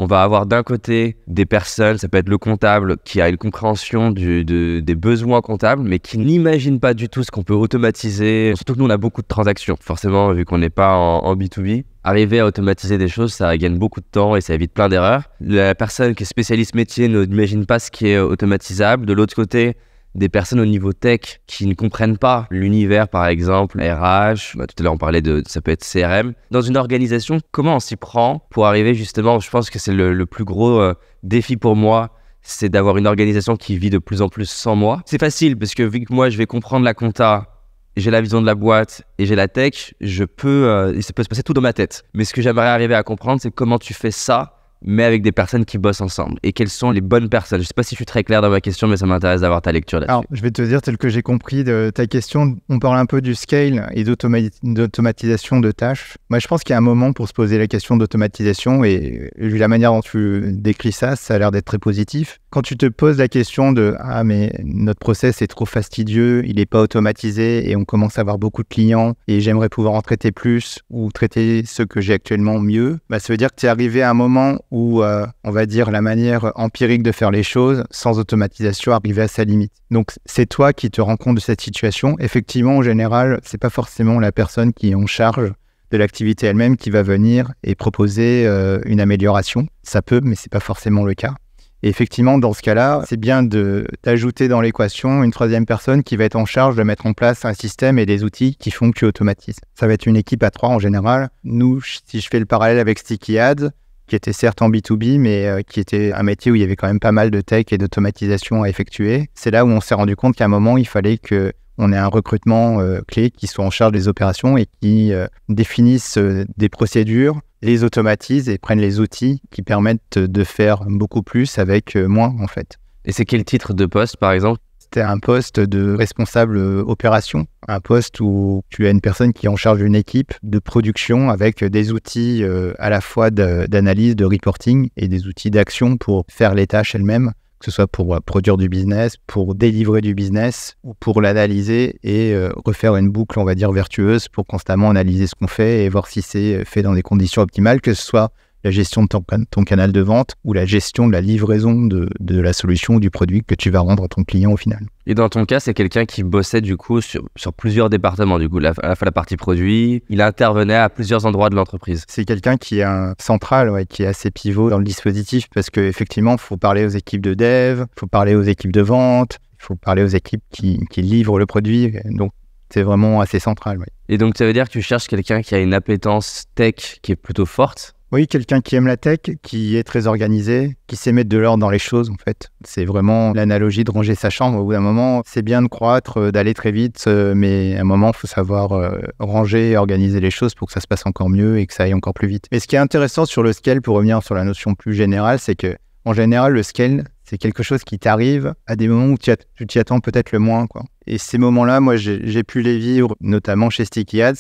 on va avoir d'un côté des personnes, ça peut être le comptable qui a une compréhension des besoins comptables, mais qui n'imagine pas du tout ce qu'on peut automatiser. Surtout que nous, on a beaucoup de transactions. Forcément, vu qu'on n'est pas en B2B, arriver à automatiser des choses, ça gagne beaucoup de temps et ça évite plein d'erreurs. La personne qui est spécialiste métier n'imagine pas ce qui est automatisable. De l'autre côté, des personnes au niveau tech qui ne comprennent pas l'univers, par exemple, RH, tout à l'heure on parlait ça peut être CRM. Dans une organisation, comment on s'y prend pour arriver justement, je pense que c'est le plus gros défi pour moi, c'est d'avoir une organisation qui vit de plus en plus sans moi. C'est facile parce que vu que moi je vais comprendre la compta, j'ai la vision de la boîte et j'ai la tech, ça peut se passer tout dans ma tête. Mais ce que j'aimerais arriver à comprendre, c'est comment tu fais ça, mais avec des personnes qui bossent ensemble. Et quelles sont les bonnes personnes? Je ne sais pas si je suis très clair dans ma question, mais ça m'intéresse d'avoir ta lecture là-dessus. Alors, je vais te dire, tel que j'ai compris de ta question, on parle un peu du scale et d'automatisation de tâches. Moi, je pense qu'il y a un moment pour se poser la question d'automatisation et vu la manière dont tu décris ça, ça a l'air d'être très positif. Quand tu te poses la question de « Ah, mais notre process est trop fastidieux, il n'est pas automatisé et on commence à avoir beaucoup de clients et j'aimerais pouvoir en traiter plus ou traiter ceux que j'ai actuellement mieux », bah, ça veut dire que tu es arrivé à un moment où, on va dire, la manière empirique de faire les choses, sans automatisation, arrivait à sa limite. Donc, c'est toi qui te rends compte de cette situation. Effectivement, en général, c'est pas forcément la personne qui est en charge de l'activité elle-même qui va venir et proposer une amélioration. Ça peut, mais c'est pas forcément le cas. Et effectivement, dans ce cas-là, c'est bien d'ajouter dans l'équation une troisième personne qui va être en charge de mettre en place un système et des outils qui font que tu automatises. Ça va être une équipe à 3 en général. Nous, si je fais le parallèle avec Sticky Ads, qui était certes en B2B, mais qui était un métier où il y avait quand même pas mal de tech et d'automatisation à effectuer. C'est là où on s'est rendu compte qu'à un moment, il fallait qu'on ait un recrutement clé qui soit en charge des opérations et qui définisse des procédures, les automatise et prenne les outils qui permettent de faire beaucoup plus avec moins, en fait. Et c'est quel titre de poste, par exemple? C'était un poste de responsable opération, un poste où tu as une personne qui est en charge d'une équipe de production avec des outils à la fois d'analyse, de reporting et des outils d'action pour faire les tâches elles-mêmes, que ce soit pour produire du business, pour délivrer du business ou pour l'analyser et refaire une boucle, on va dire, vertueuse pour constamment analyser ce qu'on fait et voir si c'est fait dans des conditions optimales, que ce soit la gestion de ton canal de vente ou la gestion de la livraison de la solution ou du produit que tu vas rendre à ton client au final. Et dans ton cas, c'est quelqu'un qui bossait du coup sur plusieurs départements, du coup, à la fois la partie produit, il intervenait à plusieurs endroits de l'entreprise. C'est quelqu'un qui est central, qui est assez pivot dans le dispositif parce qu'effectivement, il faut parler aux équipes de dev, il faut parler aux équipes de vente, il faut parler aux équipes qui livrent le produit. Donc, c'est vraiment assez central. Et donc, ça veut dire que tu cherches quelqu'un qui a une appétence tech qui est plutôt forte? Oui, quelqu'un qui aime la tech, qui est très organisé, qui sait mettre de l'ordre dans les choses, en fait. C'est vraiment l'analogie de ranger sa chambre. Au bout d'un moment, c'est bien de croître, d'aller très vite, mais à un moment, il faut savoir ranger et organiser les choses pour que ça se passe encore mieux et que ça aille encore plus vite. Mais ce qui est intéressant sur le scale, pour revenir sur la notion plus générale, c'est que en général, le scale, c'est quelque chose qui t'arrive à des moments où tu t'y attends peut-être le moins, quoi. Et ces moments-là, moi, j'ai pu les vivre, notamment chez Sticky Ads.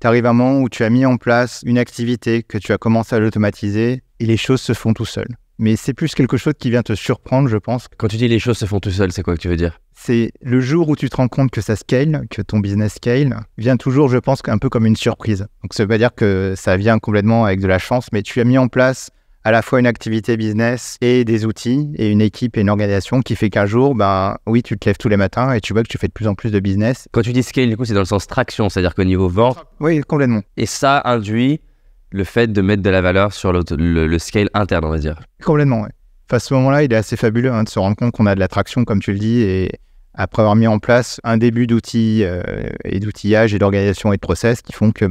Tu arrives à un moment où tu as mis en place une activité, que tu as commencé à l'automatiser, et les choses se font tout seuls. Mais c'est plus quelque chose qui vient te surprendre, je pense. Quand tu dis les choses se font tout seuls, c'est quoi que tu veux dire? C'est le jour où tu te rends compte que ça scale, que ton business scale, vient toujours, je pense, un peu comme une surprise. Donc ça veut pas dire que ça vient complètement avec de la chance, mais tu as mis en place à la fois une activité business et des outils et une équipe et une organisation qui fait qu'un jour, oui, tu te lèves tous les matins et tu vois que tu fais de plus en plus de business. Quand tu dis scale, du coup, c'est dans le sens traction, c'est-à-dire qu'au niveau vente. Oui, complètement. Et ça induit le fait de mettre de la valeur sur le scale interne, on va dire. Complètement, oui. À ce moment-là, il est assez fabuleux de se rendre compte qu'on a de la traction, comme tu le dis, et après avoir mis en place un début d'outils et d'outillage et d'organisation et de process qui font que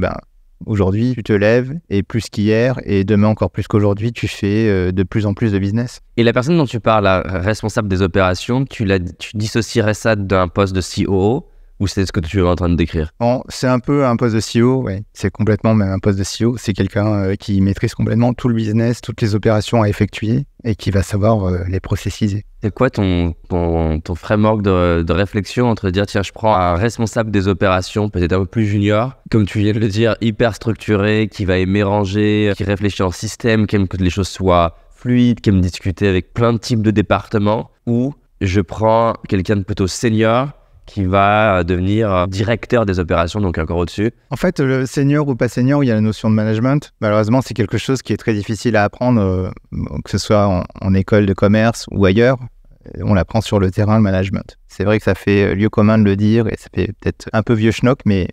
aujourd'hui, tu te lèves et plus qu'hier, et demain encore plus qu'aujourd'hui, tu fais de plus en plus de business. Et la personne dont tu parles, la responsable des opérations, tu dissocierais ça d'un poste de COO ou c'est ce que tu es en train de décrire? C'est un peu un poste de CEO, oui. C'est complètement même un poste de CEO. C'est quelqu'un qui maîtrise complètement tout le business, toutes les opérations à effectuer et qui va savoir les processiser. C'est quoi ton framework de réflexion entre dire, tiens, je prends un responsable des opérations, peut-être un peu plus junior, comme tu viens de le dire, hyper structuré, qui va aimer ranger, qui réfléchit en système, qui aime que les choses soient fluides, qui aime discuter avec plein de types de départements, ou je prends quelqu'un de plutôt senior qui va devenir directeur des opérations, donc encore au-dessus. En fait, le senior ou pas senior, il y a la notion de management. Malheureusement, c'est quelque chose qui est très difficile à apprendre, que ce soit en école de commerce ou ailleurs. On l'apprend sur le terrain, le management. C'est vrai que ça fait lieu commun de le dire et ça fait peut-être un peu vieux schnock, mais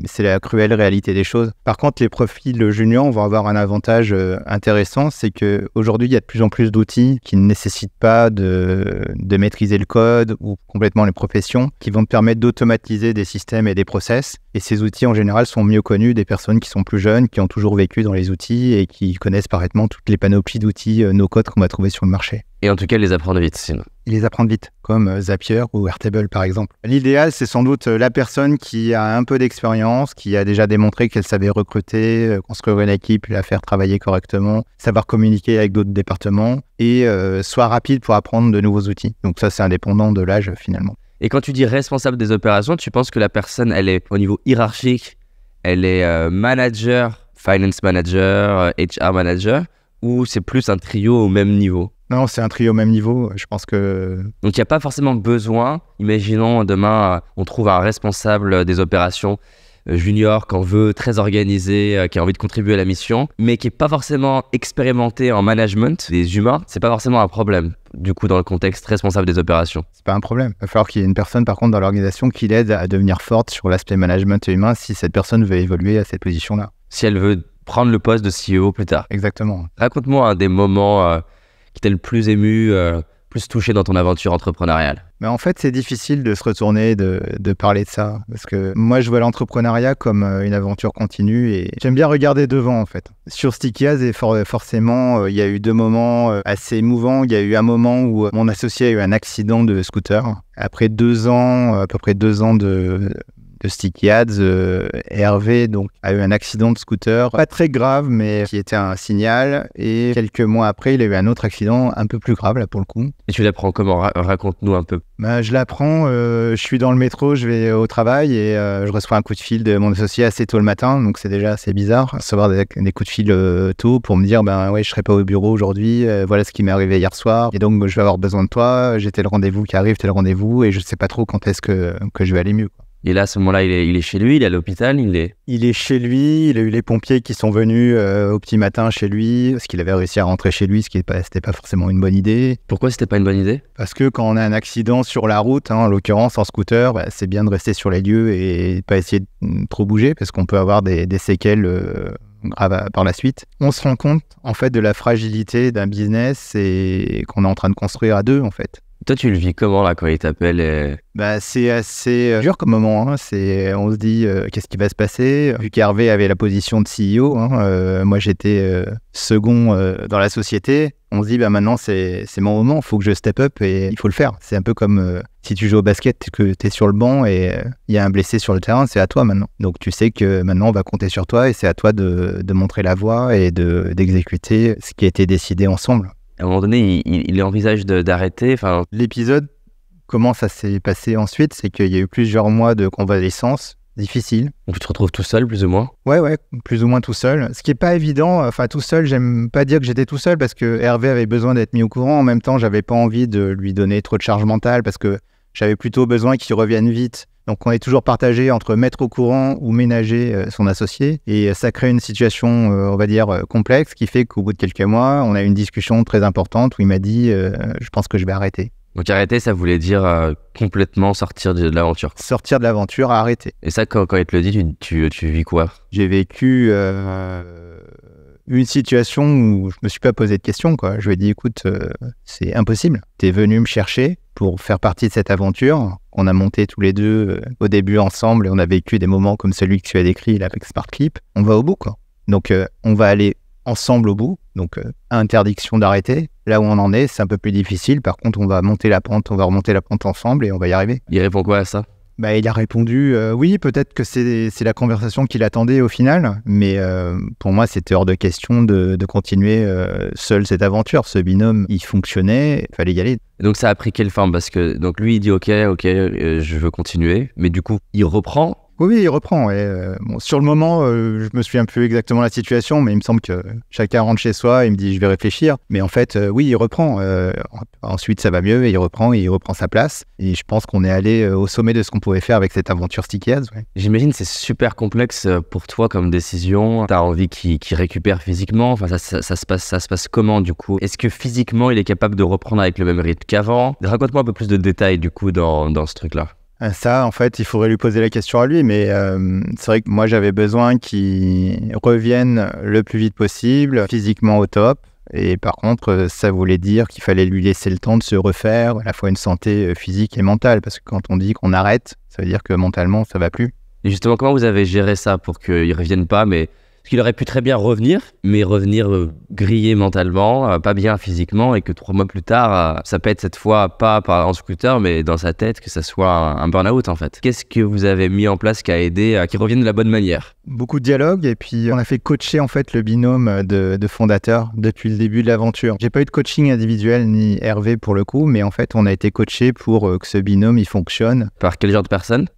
c'est la cruelle réalité des choses. Par contre, les profils juniors vont avoir un avantage intéressant, c'est qu'aujourd'hui, il y a de plus en plus d'outils qui ne nécessitent pas de maîtriser le code ou complètement les professions, qui vont te permettre d'automatiser des systèmes et des process. Et ces outils, en général, sont mieux connus des personnes qui sont plus jeunes, qui ont toujours vécu dans les outils et qui connaissent parfaitement toutes les panoplies d'outils no-code qu'on va trouver sur le marché. Et en tout cas, les apprendre vite, sinon. Ils les apprennent vite, comme Zapier ou Airtable par exemple. L'idéal, c'est sans doute la personne qui a un peu d'expérience, qui a déjà démontré qu'elle savait recruter, construire une équipe, la faire travailler correctement, savoir communiquer avec d'autres départements et soit rapide pour apprendre de nouveaux outils. Donc ça, c'est indépendant de l'âge finalement. Et quand tu dis responsable des opérations, tu penses que la personne, elle est au niveau hiérarchique, elle est manager, finance manager, HR manager, ou c'est plus un trio au même niveau? Non, c'est un trio au même niveau. Je pense que... Donc, il n'y a pas forcément besoin. Imaginons demain, on trouve un responsable des opérations junior qu'on veut, très organisé, qui a envie de contribuer à la mission, mais qui n'est pas forcément expérimenté en management des humains. C'est pas forcément un problème, du coup, dans le contexte responsable des opérations. C'est pas un problème. Il va falloir qu'il y ait une personne, par contre, dans l'organisation qui l'aide à devenir forte sur l'aspect management humain si cette personne veut évoluer à cette position-là. Si elle veut prendre le poste de CEO plus tard. Exactement. Raconte-moi un des moments qui t'a le plus ému, plus touché dans ton aventure entrepreneuriale. Mais en fait, c'est difficile de se retourner, de parler de ça. Parce que moi, je vois l'entrepreneuriat comme une aventure continue et j'aime bien regarder devant, en fait. Sur Sticky Ads, forcément, il y a eu 2 moments assez émouvants. Il y a eu un moment où mon associé a eu un accident de scooter. Après 2 ans, à peu près 2 ans de Sticky Ads, Hervé donc, a eu un accident de scooter, pas très grave, mais qui était un signal. Et quelques mois après, il a eu un autre accident un peu plus grave, là, pour le coup. Et tu l'apprends comment? Raconte-nous un peu. Je l'apprends, je suis dans le métro, je vais au travail et je reçois un coup de fil de mon associé assez tôt le matin, donc c'est déjà assez bizarre, recevoir des coups de fil tôt pour me dire, ouais, je serai pas au bureau aujourd'hui, voilà ce qui m'est arrivé hier soir, et donc je vais avoir besoin de toi, j'ai tel rendez-vous qui arrive, tel rendez-vous, et je sais pas trop quand est-ce que je vais aller mieux, quoi. Et là, à ce moment-là, il est chez lui, il est à l'hôpital, Il est chez lui, il a eu les pompiers qui sont venus au petit matin chez lui, parce qu'il avait réussi à rentrer chez lui, c'était pas forcément une bonne idée. Pourquoi c'était pas une bonne idée? Parce que quand on a un accident sur la route, en l'occurrence en scooter, c'est bien de rester sur les lieux et pas essayer de trop bouger, parce qu'on peut avoir des séquelles graves par la suite. On se rend compte en fait de la fragilité d'un business et qu'on est en train de construire à deux en fait. Toi, tu le vis comment là quand il t'appelle C'est assez dur comme moment. On se dit qu'est-ce qui va se passer. Vu qu'Hervé avait la position de CEO, moi j'étais second dans la société. On se dit maintenant c'est mon moment, il faut que je step up et il faut le faire. C'est un peu comme si tu joues au basket, que tu es sur le banc et il y a un blessé sur le terrain, c'est à toi maintenant. Donc tu sais que maintenant on va compter sur toi et c'est à toi de montrer la voie et d'exécuter ce qui a été décidé ensemble. À un moment donné, il envisage d'arrêter. L'épisode, comment ça s'est passé ensuite, c'est qu'il y a eu plusieurs mois de convalescence difficile. Donc tu te retrouves tout seul, plus ou moins? Ouais, plus ou moins tout seul. Ce qui est pas évident, tout seul, j'aime pas dire que j'étais tout seul parce que Hervé avait besoin d'être mis au courant. En même temps, j'avais pas envie de lui donner trop de charge mentale parce que j'avais plutôt besoin qu'il revienne vite. Donc on est toujours partagé entre mettre au courant ou ménager son associé. Et ça crée une situation, on va dire, complexe qui fait qu'au bout de quelques mois, on a eu une discussion très importante où il m'a dit je pense que je vais arrêter. Donc arrêter, ça voulait dire complètement sortir de l'aventure. Sortir de l'aventure, arrêter. Et ça, quand il te le dit, tu vis quoi? J'ai vécu une situation où je me suis pas posé de questions, quoi. Je lui ai dit, écoute, c'est impossible. T'es venu me chercher pour faire partie de cette aventure. On a monté tous les deux au début ensemble et on a vécu des moments comme celui que tu as décrit là, avec SmartClip. On va au bout, quoi. Donc, on va aller ensemble au bout. Donc, interdiction d'arrêter. Là où on en est, c'est un peu plus difficile. Par contre, on va remonter la pente ensemble et on va y arriver. Il répond quoi à ça? Il a répondu oui, peut-être que c'est la conversation qu'il attendait au final, mais pour moi, c'était hors de question de continuer seul cette aventure. Ce binôme, il fonctionnait, il fallait y aller. Et donc ça a pris quelle forme? Parce que donc lui, il dit ok, je veux continuer, mais du coup, il reprend. Oui, il reprend. Sur le moment, je me souviens plus exactement la situation, mais il me semble que chacun rentre chez soi, il me dit je vais réfléchir. Mais en fait, oui, il reprend. Ensuite, ça va mieux et il reprend sa place. Et je pense qu'on est allé au sommet de ce qu'on pouvait faire avec cette aventure Sticky Ads. Ouais. J'imagine que c'est super complexe pour toi comme décision. Tu as envie qu'il récupère physiquement. Enfin, ça se passe comment du coup? Est-ce que physiquement, il est capable de reprendre avec le même rythme qu'avant? Raconte-moi un peu plus de détails du coup dans ce truc-là. Ça, en fait, il faudrait lui poser la question à lui, mais c'est vrai que moi, j'avais besoin qu'il revienne le plus vite possible, physiquement au top. Et par contre, ça voulait dire qu'il fallait lui laisser le temps de se refaire, à la fois une santé physique et mentale, parce que quand on dit qu'on arrête, ça veut dire que mentalement, ça va plus. Et justement, comment vous avez géré ça pour qu'il ne revienne pas, mais... Parce qu'il aurait pu très bien revenir, mais revenir grillé mentalement, pas bien physiquement, et que 3 mois plus tard, ça peut être cette fois pas en scooter, mais dans sa tête, que ça soit un burn-out en fait. Qu'est-ce que vous avez mis en place qui a aidé à qu'il revienne de la bonne manière? Beaucoup de dialogue, et puis on a fait coacher en fait le binôme de fondateurs depuis le début de l'aventure. J'ai pas eu de coaching individuel ni Hervé pour le coup, mais en fait on a été coaché pour que ce binôme il fonctionne. Par quel genre de personne?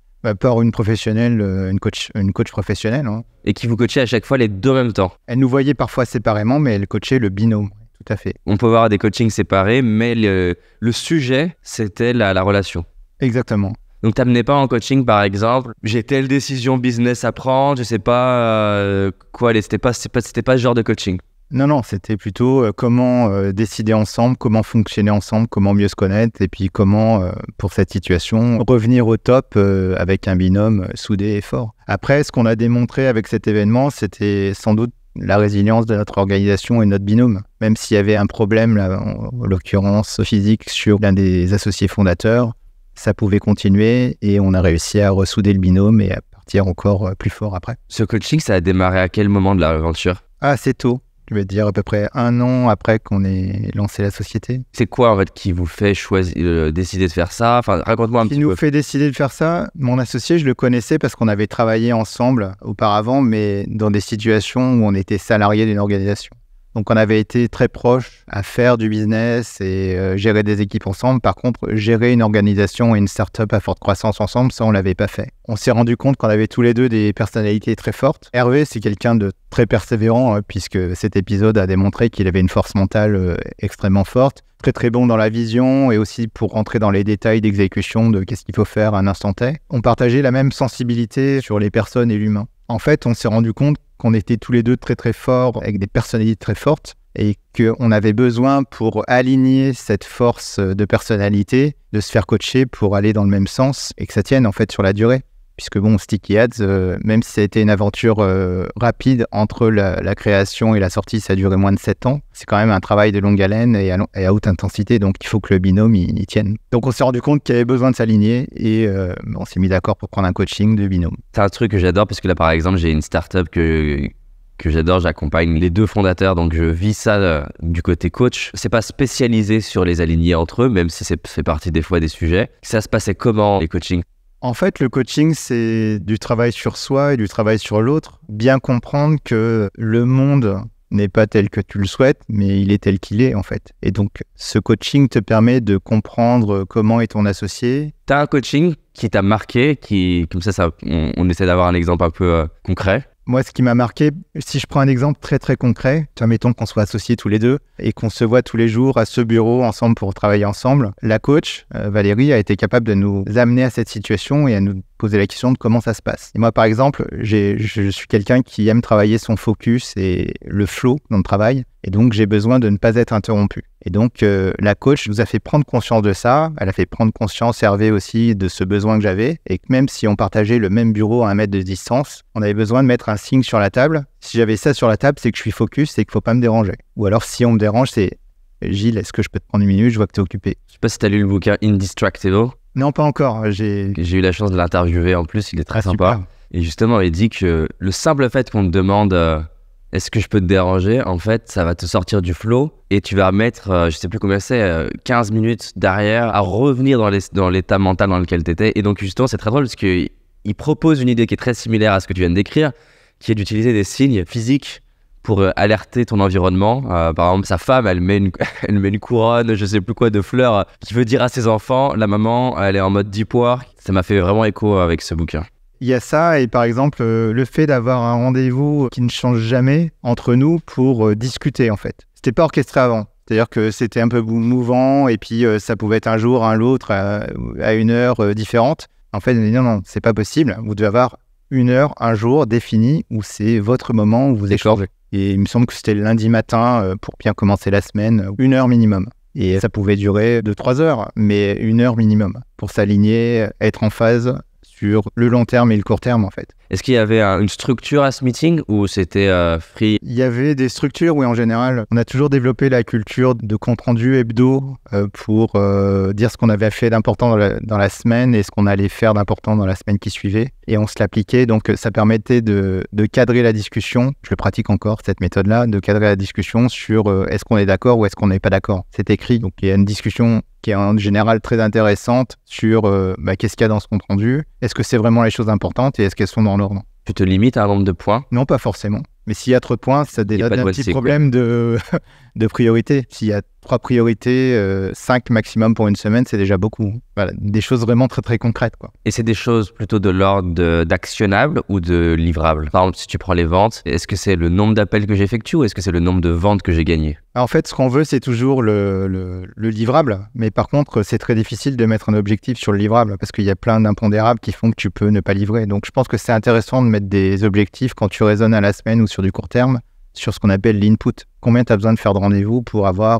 Par une professionnelle, une coach professionnelle. Hein. Et qui vous coachait à chaque fois les deux en même temps? Elle nous voyait parfois séparément, mais elle coachait le binôme, tout à fait. On peut avoir des coachings séparés, mais le sujet, c'était la relation. Exactement. Donc t'amenais pas en coaching par exemple, j'ai telle décision business à prendre, je sais pas quoi, c'était pas ce genre de coaching. Non, c'était plutôt comment décider ensemble, comment fonctionner ensemble, comment mieux se connaître et puis comment, pour cette situation, revenir au top avec un binôme soudé et fort. Après, ce qu'on a démontré avec cet événement, c'était sans doute la résilience de notre organisation et notre binôme. Même s'il y avait un problème, là, en l'occurrence physique, sur l'un des associés fondateurs, ça pouvait continuer et on a réussi à ressouder le binôme et à partir encore plus fort après. Ce coaching, ça a démarré à quel moment de l'aventure? Assez tôt. Je vais dire à peu près 1 an après qu'on ait lancé la société. C'est quoi en fait qui vous fait décider de faire ça? Enfin, raconte-moi un petit peu. Qui nous fait décider de faire ça? Mon associé, je le connaissais parce qu'on avait travaillé ensemble auparavant, mais dans des situations où on était salarié d'une organisation. Donc on avait été très proches à faire du business et gérer des équipes ensemble. Par contre, gérer une organisation et une start-up à forte croissance ensemble, ça on l'avait pas fait. On s'est rendu compte qu'on avait tous les deux des personnalités très fortes. Hervé, c'est quelqu'un de très persévérant puisque cet épisode a démontré qu'il avait une force mentale extrêmement forte. Très très bon dans la vision et aussi pour rentrer dans les détails d'exécution de qu'est-ce qu'il faut faire à un instant T. On partageait la même sensibilité sur les personnes et l'humain. En fait, on s'est rendu compte qu'on était tous les deux très très forts, avec des personnalités très fortes, et qu'on avait besoin pour aligner cette force de personnalité, de se faire coacher pour aller dans le même sens, et que ça tienne en fait sur la durée. Puisque bon, Sticky Ads, même si ça a été une aventure rapide entre la création et la sortie, ça a duré moins de 7 ans. C'est quand même un travail de longue haleine et à haute intensité, donc il faut que le binôme il tienne. Donc on s'est rendu compte qu'il y avait besoin de s'aligner et on s'est mis d'accord pour prendre un coaching de binôme. C'est un truc que j'adore parce que là, par exemple, j'ai une startup que j'adore, j'accompagne les deux fondateurs, donc je vis ça du côté coach. C'est pas spécialisé sur les alignés entre eux, même si c'est fait partie des fois des sujets. Ça se passait comment, les coachings? En fait, le coaching, c'est du travail sur soi et du travail sur l'autre. Bien comprendre que le monde n'est pas tel que tu le souhaites, mais il est tel qu'il est, en fait. Et donc, ce coaching te permet de comprendre comment est ton associé. Tu as un coaching qui t'a marqué, comme ça on essaie d'avoir un exemple un peu concret. Moi, ce qui m'a marqué, si je prends un exemple très très concret, admettons qu'on soit associés tous les deux et qu'on se voit tous les jours à ce bureau ensemble pour travailler ensemble, la coach, Valérie, a été capable de nous amener à cette situation et à nous poser la question de comment ça se passe. Et moi, par exemple, je suis quelqu'un qui aime travailler son focus et le flow dans le travail, et donc j'ai besoin de ne pas être interrompu. Et donc, la coach nous a fait prendre conscience de ça. Elle a fait prendre conscience, Hervé aussi, de ce besoin que j'avais. Et que même si on partageait le même bureau à 1 mètre de distance, on avait besoin de mettre un signe sur la table. Si j'avais ça sur la table, c'est que je suis focus, c'est qu'il ne faut pas me déranger. Ou alors, si on me dérange, c'est « Gilles, est-ce que je peux te prendre 1 minute? Je vois que tu es occupé. » Je sais pas si tu as lu le bouquin Indistractable. Non, pas encore. J'ai eu la chance de l'interviewer en plus, il est très sympa. Super. Et justement, il dit que le simple fait qu'on te demande est-ce que je peux te déranger, en fait, ça va te sortir du flow et tu vas mettre, je sais plus combien c'est, 15 minutes derrière à revenir dans l'état mental dans lequel tu étais. Et donc, justement, c'est très drôle parce qu'il propose une idée qui est très similaire à ce que tu viens de décrire, qui est d'utiliser des signes physiques pour alerter ton environnement. Par exemple, sa femme, elle met une couronne, je sais plus quoi, de fleurs, qui veut dire à ses enfants, la maman, elle est en mode deep work. Ça m'a fait vraiment écho avec ce bouquin. Il y a ça, et par exemple, le fait d'avoir un rendez-vous qui ne change jamais entre nous pour discuter, en fait. C'était pas orchestré avant. C'est-à-dire que c'était un peu mouvant, et puis ça pouvait être un jour, un l'autre, à une heure différente. En fait, on a dit non, c'est pas possible. Vous devez avoir 1 heure, un jour défini, où c'est votre moment où vous échangez. Et il me semble que c'était le lundi matin, pour bien commencer la semaine, 1 heure minimum. Et ça pouvait durer 2-3 heures, mais 1 heure minimum, pour s'aligner, être en phase sur le long terme et le court terme, en fait. Est-ce qu'il y avait une structure à ce meeting ou c'était free? Il y avait des structures, oui, en général. On a toujours développé la culture de compte-rendu hebdo pour dire ce qu'on avait fait d'important dans la semaine et ce qu'on allait faire d'important dans la semaine qui suivait. Et on se l'appliquait, donc ça permettait de cadrer la discussion. Je le pratique encore, cette méthode-là, de cadrer la discussion sur est-ce qu'on est d'accord ou est-ce qu'on n'est pas d'accord. C'est écrit, donc il y a une discussion qui est en général très intéressante sur qu'est-ce qu'il y a dans ce compte-rendu, est-ce que c'est vraiment les choses importantes et est-ce qu'elles sont dans l'ordre. Tu te limites à un nombre de points? Non, pas forcément. Mais s'il y a trop de points, ça dénote un petit problème de priorité. S'il y a 3 priorités, 5 maximum pour une semaine, c'est déjà beaucoup. Voilà, des choses vraiment très très concrètes, quoi. Et c'est des choses plutôt de l'ordre d'actionnables ou de livrables? Par exemple, si tu prends les ventes, est-ce que c'est le nombre d'appels que j'effectue ou est-ce que c'est le nombre de ventes que j'ai gagnées? En fait, ce qu'on veut, c'est toujours le livrable. Mais par contre, c'est très difficile de mettre un objectif sur le livrable parce qu'il y a plein d'impondérables qui font que tu peux ne pas livrer. Donc, je pense que c'est intéressant de mettre des objectifs quand tu raisonnes à la semaine ou sur du court terme, sur ce qu'on appelle l'input. Combien tu as besoin de faire de rendez-vous pour avoir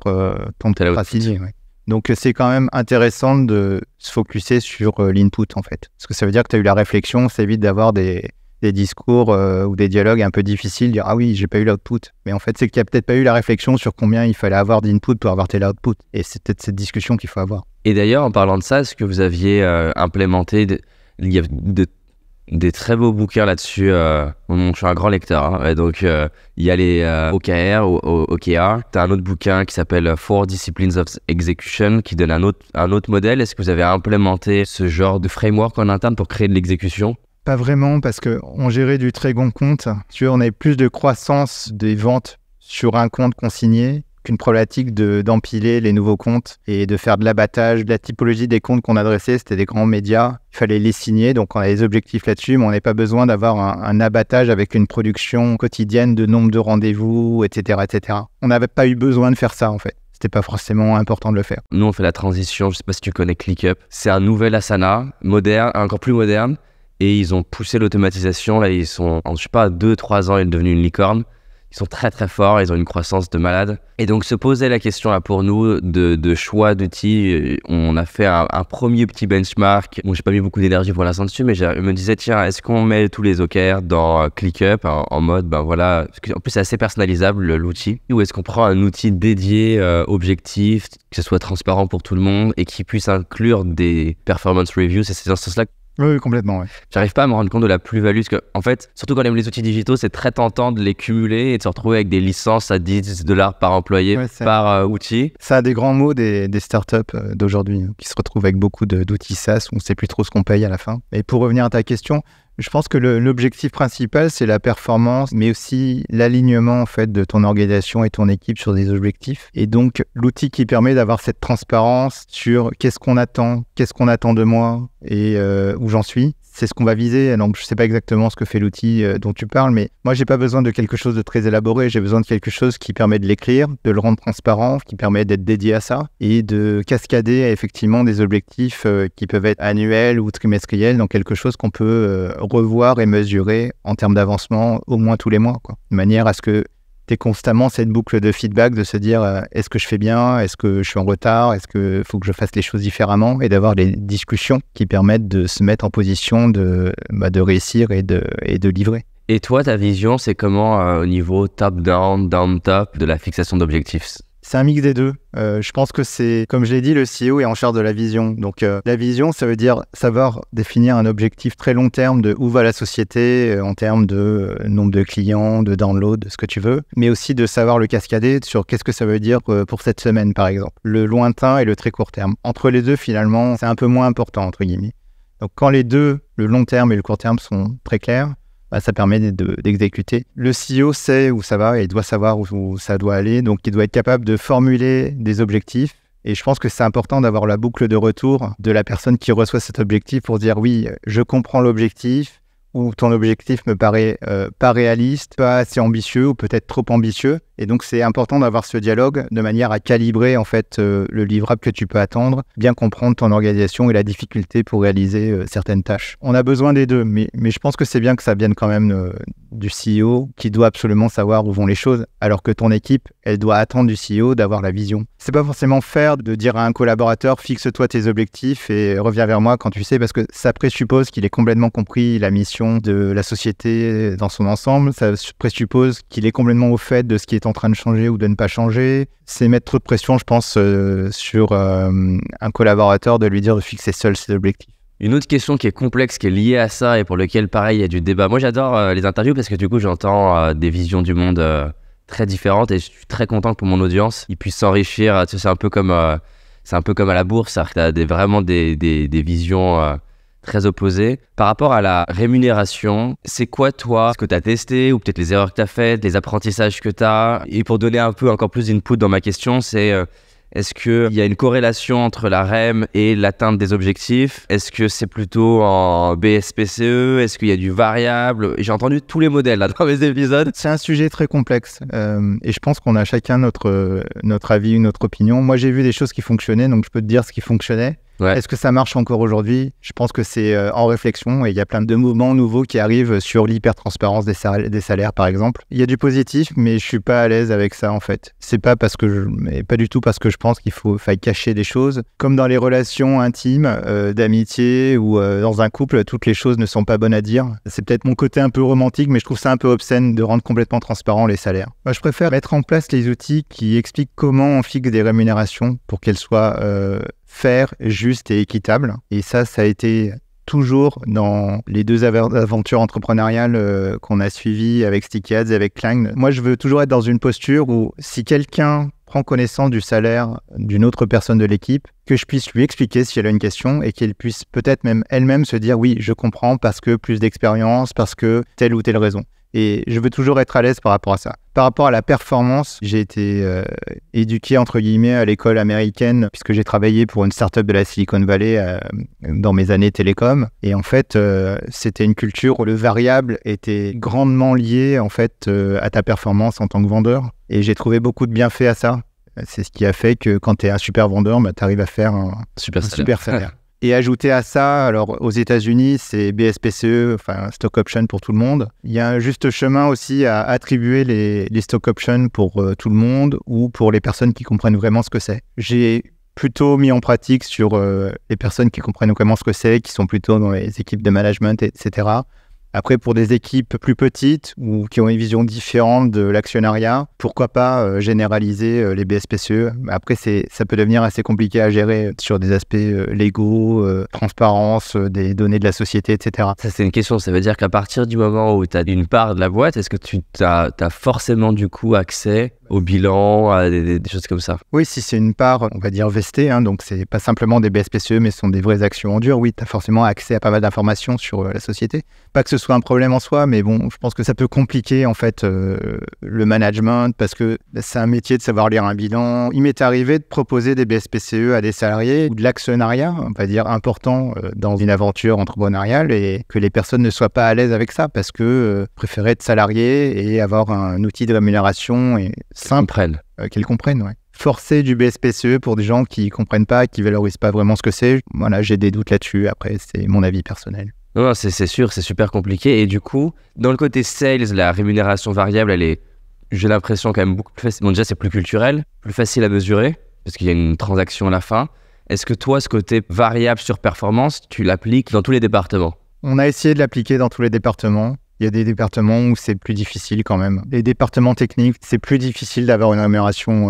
ton stratégie, ouais. Donc, c'est quand même intéressant de se focuser sur l'input, en fait. Parce que ça veut dire que tu as eu la réflexion, ça évite d'avoir des discours ou des dialogues un peu difficiles, dire « Ah oui, j'ai pas eu l'output ». Mais en fait, c'est que tu n'as peut-être pas eu la réflexion sur combien il fallait avoir d'input pour avoir tel output. Et c'est peut-être cette discussion qu'il faut avoir. Et d'ailleurs, en parlant de ça, est-ce que vous aviez implémenté... Il y a des très beaux bouquins là-dessus. Je suis un grand lecteur. Hein, donc, il y a les OKR ou OKR. Tu as un autre bouquin qui s'appelle 4 Disciplines of Execution qui donne un autre modèle. Est-ce que vous avez implémenté ce genre de framework en interne pour créer de l'exécution? Pas vraiment, parce qu'on gérait du très bon compte. Tu vois, on avait plus de croissance des ventes sur un compte consigné qu'une problématique d'empiler les nouveaux comptes et de faire de l'abattage. La typologie des comptes qu'on adressait, c'était des grands médias. Il fallait les signer, donc on a des objectifs là-dessus, mais on n'a pas besoin d'avoir un abattage avec une production quotidienne de nombre de rendez-vous, etc., etc. On n'avait pas eu besoin de faire ça, en fait. C'était pas forcément important de le faire. Nous, on fait la transition, je sais pas si tu connais ClickUp. C'est un nouvel Asana, moderne, encore plus moderne, et ils ont poussé l'automatisation. Là, ils sont, je sais pas, 2-3 ans, ils sont devenus une licorne. Ils sont très très forts, ils ont une croissance de malade. Et donc se poser la question là pour nous de choix d'outils, on a fait un premier petit benchmark. Bon, j'ai pas mis beaucoup d'énergie pour l'instant dessus, mais je me disais tiens, est-ce qu'on met tous les OKR dans ClickUp en mode ben voilà, parce en plus c'est assez personnalisable l'outil, ou est-ce qu'on prend un outil dédié objectif, que ce soit transparent pour tout le monde et qui puisse inclure des performance reviews. C'est dans ce sens-là. Oui, complètement, ouais. J'arrive pas à me rendre compte de la plus-value, parce que, en fait, surtout quand on aime les outils digitaux, c'est très tentant de les cumuler et de se retrouver avec des licences à $10 par employé, par outil. Ça a des grands mots des startups d'aujourd'hui qui se retrouvent avec beaucoup d'outils SaaS où on ne sait plus trop ce qu'on paye à la fin. Et pour revenir à ta question, je pense que l'objectif principal, c'est la performance, mais aussi l'alignement en fait de ton organisation et ton équipe sur des objectifs. Et donc, l'outil qui permet d'avoir cette transparence sur qu'est-ce qu'on attend de moi et où j'en suis, c'est ce qu'on va viser. Donc, je ne sais pas exactement ce que fait l'outil dont tu parles, mais moi, j'ai pas besoin de quelque chose de très élaboré. J'ai besoin de quelque chose qui permet de l'écrire, de le rendre transparent, qui permet d'être dédié à ça et de cascader effectivement des objectifs qui peuvent être annuels ou trimestriels dans quelque chose qu'on peut revoir et mesurer en termes d'avancement au moins tous les mois, quoi. De manière à ce que tu aies constamment cette boucle de feedback de se dire est-ce que je fais bien, est-ce que je suis en retard, est-ce qu'il faut que je fasse les choses différemment, et d'avoir des discussions qui permettent de se mettre en position de réussir et de livrer. Et toi, ta vision, c'est comment au niveau top-down, down-top de la fixation d'objectifs ? C'est un mix des deux. Je pense que c'est, comme je l'ai dit, le CEO est en charge de la vision. Donc la vision, ça veut dire savoir définir un objectif très long terme de où va la société en termes de nombre de clients, de download, de ce que tu veux, mais aussi de savoir le cascader sur qu'est-ce que ça veut dire pour cette semaine, par exemple. Le lointain et le très court terme. Entre les deux, finalement, c'est un peu moins important, entre guillemets. Donc quand les deux, le long terme et le court terme, sont très clairs, ça permet d'exécuter. Le CEO sait où ça va et il doit savoir où ça doit aller. Donc, il doit être capable de formuler des objectifs. Et je pense que c'est important d'avoir la boucle de retour de la personne qui reçoit cet objectif pour dire oui, je comprends l'objectif, ou ton objectif me paraît pas réaliste, pas assez ambitieux ou peut-être trop ambitieux. Et donc, c'est important d'avoir ce dialogue de manière à calibrer en fait le livrable que tu peux attendre, bien comprendre ton organisation et la difficulté pour réaliser certaines tâches. On a besoin des deux, mais je pense que c'est bien que ça vienne quand même du CEO qui doit absolument savoir où vont les choses, alors que ton équipe, elle doit attendre du CEO d'avoir la vision. C'est pas forcément faire de dire à un collaborateur fixe-toi tes objectifs et reviens vers moi quand tu sais, parce que ça présuppose qu'il ait complètement compris la mission de la société dans son ensemble. Ça présuppose qu'il est complètement au fait de ce qui est en train de changer ou de ne pas changer. C'est mettre trop de pression, je pense, sur un collaborateur de lui dire de fixer seul ses objectifs. Une autre question qui est complexe, qui est liée à ça et pour laquelle, pareil, il y a du débat. Moi, j'adore les interviews parce que du coup, j'entends des visions du monde très différentes et je suis très content que pour mon audience, ils puissent s'enrichir. Tu sais, c'est un peu comme à la bourse, c'est-à-dire que tu as vraiment des visions très opposées. Par rapport à la rémunération, c'est quoi, toi, ce que tu as testé ou peut-être les erreurs que tu as faites, les apprentissages que tu as? Et pour donner un peu encore plus d'input dans ma question, c'est... Est-ce qu'il y a une corrélation entre la REM et l'atteinte des objectifs? Est-ce que c'est plutôt en BSPCE? Est-ce qu'il y a du variable? J'ai entendu tous les modèles là, dans mes épisodes. C'est un sujet très complexe et je pense qu'on a chacun notre avis, notre opinion. Moi, j'ai vu des choses qui fonctionnaient, donc je peux te dire ce qui fonctionnait. Ouais. Est-ce que ça marche encore aujourd'hui? Je pense que c'est en réflexion et il y a plein de mouvements nouveaux qui arrivent sur l'hyper-transparence des salaires, par exemple. Il y a du positif, mais je suis pas à l'aise avec ça, en fait. C'est pas pas du tout parce que je pense qu'il faille cacher des choses. Comme dans les relations intimes, d'amitié ou dans un couple, toutes les choses ne sont pas bonnes à dire. C'est peut-être mon côté un peu romantique, mais je trouve ça un peu obscène de rendre complètement transparent les salaires. Moi, je préfère mettre en place les outils qui expliquent comment on fixe des rémunérations pour qu'elles soient fair, juste et équitable. Et ça a été toujours dans les deux aventures entrepreneuriales qu'on a suivies avec Sticky Ads et avec Clang. Moi, je veux toujours être dans une posture où si quelqu'un prend connaissance du salaire d'une autre personne de l'équipe, que je puisse lui expliquer si elle a une question et qu'elle puisse peut-être même elle-même se dire oui, je comprends parce que plus d'expérience, parce que telle ou telle raison. Et je veux toujours être à l'aise par rapport à ça. Par rapport à la performance, j'ai été éduqué, entre guillemets, à l'école américaine, puisque j'ai travaillé pour une start-up de la Silicon Valley dans mes années télécom. Et en fait, c'était une culture où le variable était grandement lié, en fait, à ta performance en tant que vendeur. Et j'ai trouvé beaucoup de bienfaits à ça. C'est ce qui a fait que quand tu es un super vendeur, tu arrives à faire un super salaire. Et ajouter à ça, alors aux États-Unis, c'est BSPCE, enfin stock option pour tout le monde. Il y a un juste chemin aussi à attribuer les stock options pour tout le monde ou pour les personnes qui comprennent vraiment ce que c'est. J'ai plutôt mis en pratique sur les personnes qui comprennent vraiment ce que c'est, qui sont plutôt dans les équipes de management, etc. Après, pour des équipes plus petites ou qui ont une vision différente de l'actionnariat, pourquoi pas généraliser les BSPCE. Après, ça peut devenir assez compliqué à gérer sur des aspects légaux, transparence des données de la société, etc. Ça, c'est une question. Ça veut dire qu'à partir du moment où tu as une part de la boîte, est-ce que tu as forcément du coup accès au bilan, à des choses comme ça? Oui, si c'est une part, on va dire vestée, donc c'est pas simplement des BSPCE, mais ce sont des vraies actions en dur, oui, tu as forcément accès à pas mal d'informations sur la société. Pas que ce soit un problème en soi, mais bon, je pense que ça peut compliquer en fait le management parce que c'est un métier de savoir lire un bilan. Il m'est arrivé de proposer des BSPCE à des salariés ou de l'actionnariat, on va dire important dans une aventure entrepreneuriale et que les personnes ne soient pas à l'aise avec ça parce que préféraient être salariés et avoir un outil de rémunération simple qu'ils comprennent. Ouais. Forcer du BSPCE pour des gens qui ne comprennent pas, qui ne valorisent pas vraiment ce que c'est, voilà, j'ai des doutes là-dessus. Après, c'est mon avis personnel. Non, c'est sûr, c'est super compliqué. Et du coup, dans le côté sales, la rémunération variable, elle est, j'ai l'impression, quand même beaucoup plus facile. Bon, déjà, c'est plus culturel, plus facile à mesurer, parce qu'il y a une transaction à la fin. Est-ce que toi, ce côté variable sur performance, tu l'appliques dans tous les départements? On a essayé de l'appliquer dans tous les départements. Il y a des départements où c'est plus difficile quand même. Les départements techniques, c'est plus difficile d'avoir une rémunération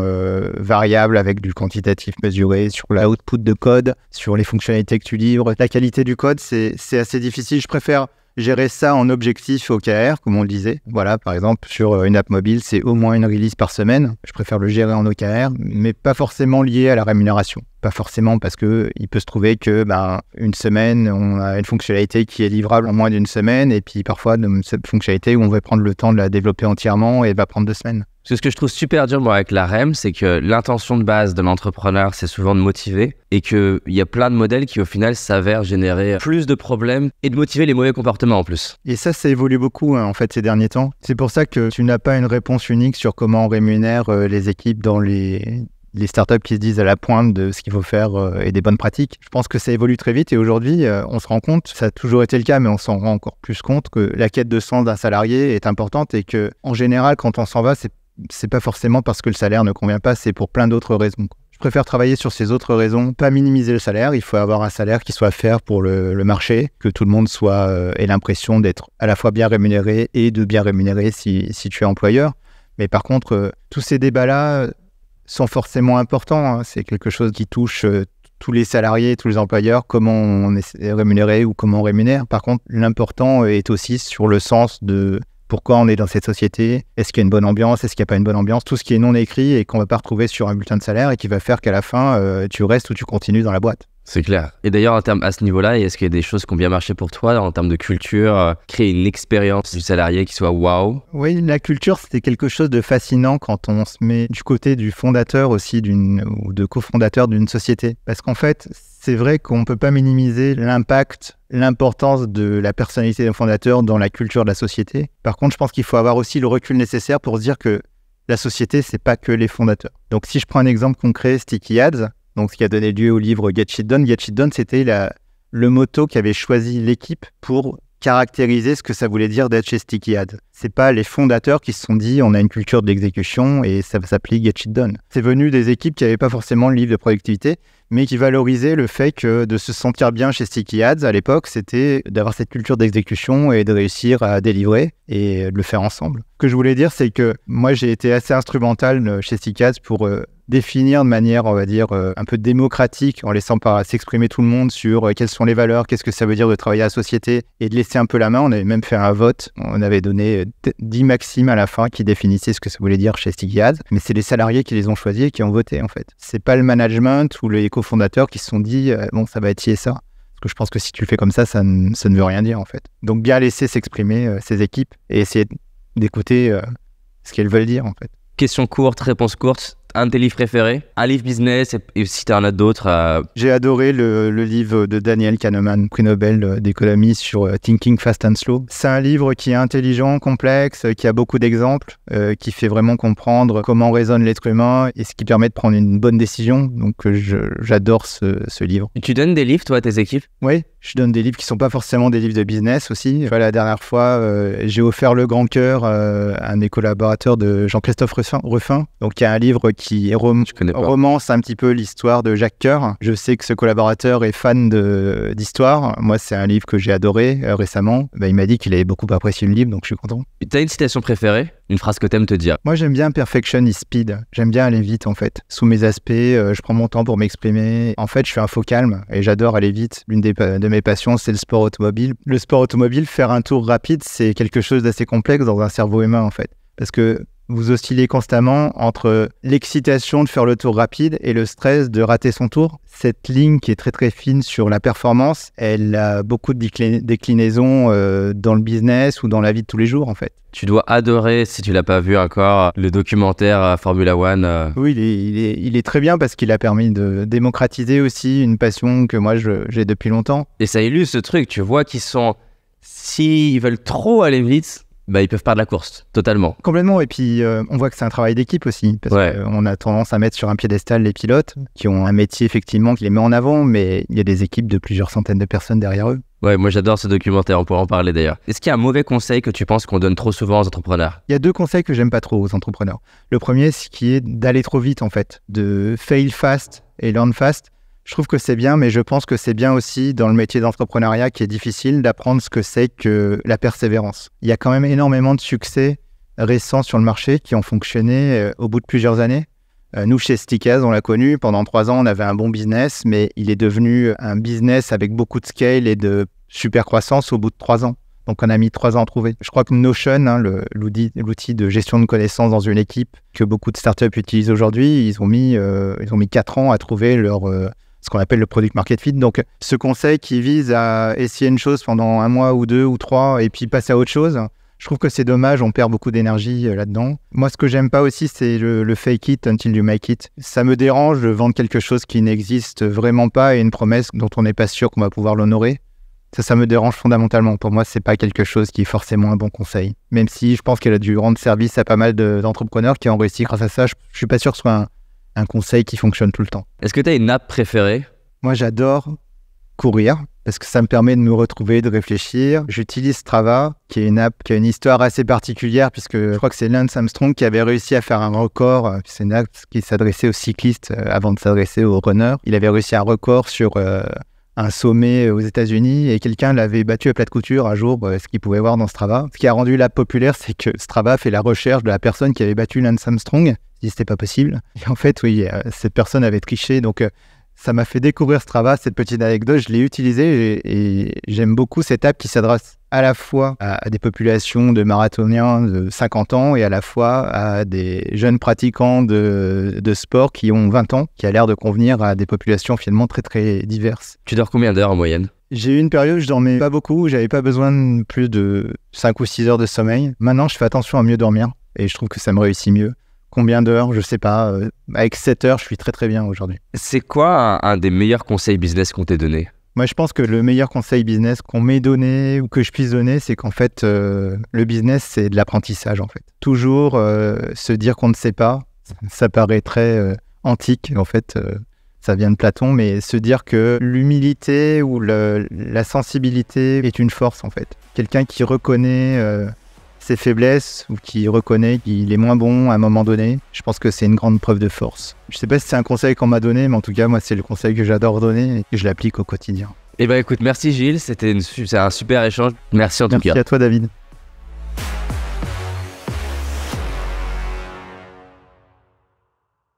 variable avec du quantitatif mesuré sur l'output de code, sur les fonctionnalités que tu livres. La qualité du code, c'est assez difficile. Je préfère gérer ça en objectif OKR, comme on le disait. Voilà, par exemple, sur une app mobile, c'est au moins une release par semaine. Je préfère le gérer en OKR, mais pas forcément lié à la rémunération. Pas forcément parce qu'il peut se trouver que une semaine, on a une fonctionnalité qui est livrable en moins d'une semaine et puis parfois cette fonctionnalité où on va prendre le temps de la développer entièrement et elle va prendre 2 semaines. Parce que ce que je trouve super dur moi, avec la REM, c'est que l'intention de base de l'entrepreneur, c'est souvent de motiver et qu'il y a plein de modèles qui au final s'avèrent générer plus de problèmes et de motiver les mauvais comportements en plus. Et ça évolue beaucoup en fait ces derniers temps. C'est pour ça que tu n'as pas une réponse unique sur comment on rémunère les équipes dans les startups qui se disent à la pointe de ce qu'il faut faire et des bonnes pratiques. Je pense que ça évolue très vite et aujourd'hui, on se rend compte, ça a toujours été le cas, mais on s'en rend encore plus compte que la quête de sens d'un salarié est importante et que en général, quand on s'en va, c'est pas forcément parce que le salaire ne convient pas, c'est pour plein d'autres raisons. Je préfère travailler sur ces autres raisons, pas minimiser le salaire. Il faut avoir un salaire qui soit fair pour le marché, que tout le monde ait l'impression d'être à la fois bien rémunéré et de bien rémunérer si tu es employeur. Mais par contre, tous ces débats-là sont forcément importants. C'est quelque chose qui touche tous les salariés, tous les employeurs, comment on est rémunéré ou comment on rémunère. Par contre, l'important est aussi sur le sens de pourquoi on est dans cette société, est-ce qu'il y a une bonne ambiance, est-ce qu'il n'y a pas une bonne ambiance, tout ce qui est non écrit et qu'on ne va pas retrouver sur un bulletin de salaire et qui va faire qu'à la fin, tu restes ou tu continues dans la boîte. C'est clair. Et d'ailleurs, à ce niveau-là, est-ce qu'il y a des choses qui ont bien marché pour toi en termes de culture, créer une expérience du salarié qui soit waouh? Oui, la culture, c'était quelque chose de fascinant quand on se met du côté du fondateur aussi ou de cofondateur d'une société. Parce qu'en fait, c'est vrai qu'on ne peut pas minimiser l'impact, l'importance de la personnalité d'un fondateur dans la culture de la société. Par contre, je pense qu'il faut avoir aussi le recul nécessaire pour se dire que la société, c'est pas que les fondateurs. Donc, si je prends un exemple concret, Sticky Ads, donc ce qui a donné lieu au livre Get Shit Done. Get Shit Done, c'était le motto qu'avait choisi l'équipe pour caractériser ce que ça voulait dire d'être chez Sticky Ads. C'est pas les fondateurs qui se sont dit on a une culture de l'exécution et ça va s'appeler Get Shit Done. C'est venu des équipes qui n'avaient pas forcément le livre de productivité, mais qui valorisaient le fait que de se sentir bien chez Sticky Ads à l'époque, c'était d'avoir cette culture d'exécution et de réussir à délivrer et de le faire ensemble. Ce que je voulais dire, c'est que moi j'ai été assez instrumental chez Sticky Ads pour définir de manière, on va dire, un peu démocratique, en laissant s'exprimer tout le monde sur quelles sont les valeurs, qu'est-ce que ça veut dire de travailler à la société, et de laisser un peu la main. On avait même fait un vote, on avait donné 10 maximes à la fin qui définissaient ce que ça voulait dire chez Sticky Ads, mais c'est les salariés qui les ont choisis et qui ont voté en fait. C'est pas le management ou les cofondateurs qui se sont dit bon, ça va être ci et ça. Parce que je pense que si tu le fais comme ça ne veut rien dire en fait. Donc bien laisser s'exprimer ces équipes et essayer d'écouter ce qu'elles veulent dire en fait. Question courte, réponse courte. Un de tes livres préférés? Un livre business et si tu en as d'autres. J'ai adoré le livre de Daniel Kahneman, prix Nobel d'économie sur Thinking Fast and Slow. C'est un livre qui est intelligent, complexe, qui a beaucoup d'exemples, qui fait vraiment comprendre comment raisonne l'être humain et ce qui permet de prendre une bonne décision. Donc j'adore ce livre. Tu donnes des livres toi à tes équipes? Oui, je donne des livres qui ne sont pas forcément des livres de business aussi. La dernière fois, j'ai offert Le Grand Cœur à un des collaborateurs de Jean-Christophe Ruffin. Donc il y a un livre qui romance un petit peu l'histoire de Jacques Coeur. Je sais que ce collaborateur est fan d'histoire. Moi, c'est un livre que j'ai adoré récemment. Il m'a dit qu'il avait beaucoup apprécié le livre, donc je suis content. Tu as une citation préférée? Une phrase que tu aimes te dire? Moi, j'aime bien Perfection is Speed. J'aime bien aller vite, en fait. Sous mes aspects, je prends mon temps pour m'exprimer. En fait, je suis un faux calme et j'adore aller vite. L'une de mes passions, c'est le sport automobile. Le sport automobile, faire un tour rapide, c'est quelque chose d'assez complexe dans un cerveau humain, en fait. Parce que vous oscillez constamment entre l'excitation de faire le tour rapide et le stress de rater son tour. Cette ligne qui est très très fine sur la performance, elle a beaucoup de déclinaisons dans le business ou dans la vie de tous les jours en fait. Tu dois adorer, si tu l'as pas vu encore, le documentaire Formula One. Oui, il est très bien parce qu'il a permis de démocratiser aussi une passion que moi j'ai depuis longtemps. Et ça illustre ce truc, tu vois qu'ils sont... S'ils veulent trop aller vite... ils peuvent perdre la course, totalement. Complètement, et puis on voit que c'est un travail d'équipe aussi, parce qu'on a tendance à mettre sur un piédestal les pilotes, qui ont un métier effectivement qui les met en avant, mais il y a des équipes de plusieurs centaines de personnes derrière eux. Ouais, moi j'adore ce documentaire, on pourra en parler d'ailleurs. Est-ce qu'il y a un mauvais conseil que tu penses qu'on donne trop souvent aux entrepreneurs? Il y a 2 conseils que j'aime pas trop aux entrepreneurs. Le premier, c'est qui est d'aller trop vite en fait, de fail fast et learn fast. Je trouve que c'est bien, mais je pense que c'est bien aussi dans le métier d'entrepreneuriat qui est difficile d'apprendre ce que c'est que la persévérance. Il y a quand même énormément de succès récents sur le marché qui ont fonctionné au bout de plusieurs années. Nous, chez Stickaz, on l'a connu. Pendant 3 ans, on avait un bon business, mais il est devenu un business avec beaucoup de scale et de super croissance au bout de 3 ans. Donc, on a mis 3 ans à trouver. Je crois que Notion, l'outil de gestion de connaissances dans une équipe que beaucoup de startups utilisent aujourd'hui, ils ont mis 4 ans à trouver ce qu'on appelle le product market fit. Donc, ce conseil qui vise à essayer une chose pendant 1 mois ou 2 ou 3 et puis passer à autre chose, je trouve que c'est dommage, on perd beaucoup d'énergie là-dedans. Moi, ce que j'aime pas aussi, c'est le fake it until you make it. Ça me dérange de vendre quelque chose qui n'existe vraiment pas et une promesse dont on n'est pas sûr qu'on va pouvoir l'honorer. Ça me dérange fondamentalement. Pour moi, c'est pas quelque chose qui est forcément un bon conseil. Même si je pense qu'elle a dû rendre service à pas mal d'entrepreneurs qui ont réussi grâce à ça, je suis pas sûr que ce soit un conseil qui fonctionne tout le temps. Est-ce que tu as une app préférée? Moi, j'adore courir parce que ça me permet de me retrouver, de réfléchir. J'utilise Strava, qui est une app qui a une histoire assez particulière puisque je crois que c'est Lance Armstrong qui avait réussi à faire un record. C'est une app qui s'adressait aux cyclistes avant de s'adresser aux runners. Il avait réussi un record sur un sommet aux États-Unis et quelqu'un l'avait battu à plate couture un jour, ce qu'il pouvait voir dans Strava. Ce qui a rendu l'app populaire, c'est que Strava fait la recherche de la personne qui avait battu Lance Armstrong. Il dit c'était pas possible. Et en fait, oui, cette personne avait triché. Donc, ça m'a fait découvrir Strava, cette petite anecdote. Je l'ai utilisée et j'aime beaucoup cette app qui s'adresse à la fois à des populations de marathoniens de 50 ans et à la fois à des jeunes pratiquants de sport qui ont 20 ans, qui a l'air de convenir à des populations finalement très très diverses. Tu dors combien d'heures en moyenne? J'ai eu une période où je dormais pas beaucoup, j'avais pas besoin de plus de 5 ou 6 heures de sommeil. Maintenant, je fais attention à mieux dormir et je trouve que ça me réussit mieux. Combien d'heures? Je sais pas. Avec 7 heures, je suis très très bien aujourd'hui. C'est quoi un des meilleurs conseils business qu'on t'ait donné? Moi, je pense que le meilleur conseil business qu'on m'ait donné ou que je puisse donner, c'est qu'en fait, le business, c'est de l'apprentissage en fait. Toujours se dire qu'on ne sait pas, ça paraît très antique en fait. Ça vient de Platon, mais se dire que l'humilité ou la sensibilité est une force en fait. Quelqu'un qui reconnaît ses faiblesses ou qui reconnaît qu'il est moins bon à un moment donné, je pense que c'est une grande preuve de force. Je sais pas si c'est un conseil qu'on m'a donné, mais en tout cas, moi, c'est le conseil que j'adore donner et que je l'applique au quotidien. Eh ben écoute, merci Gilles, c'est un super échange. Merci en tout cas. Merci à toi David.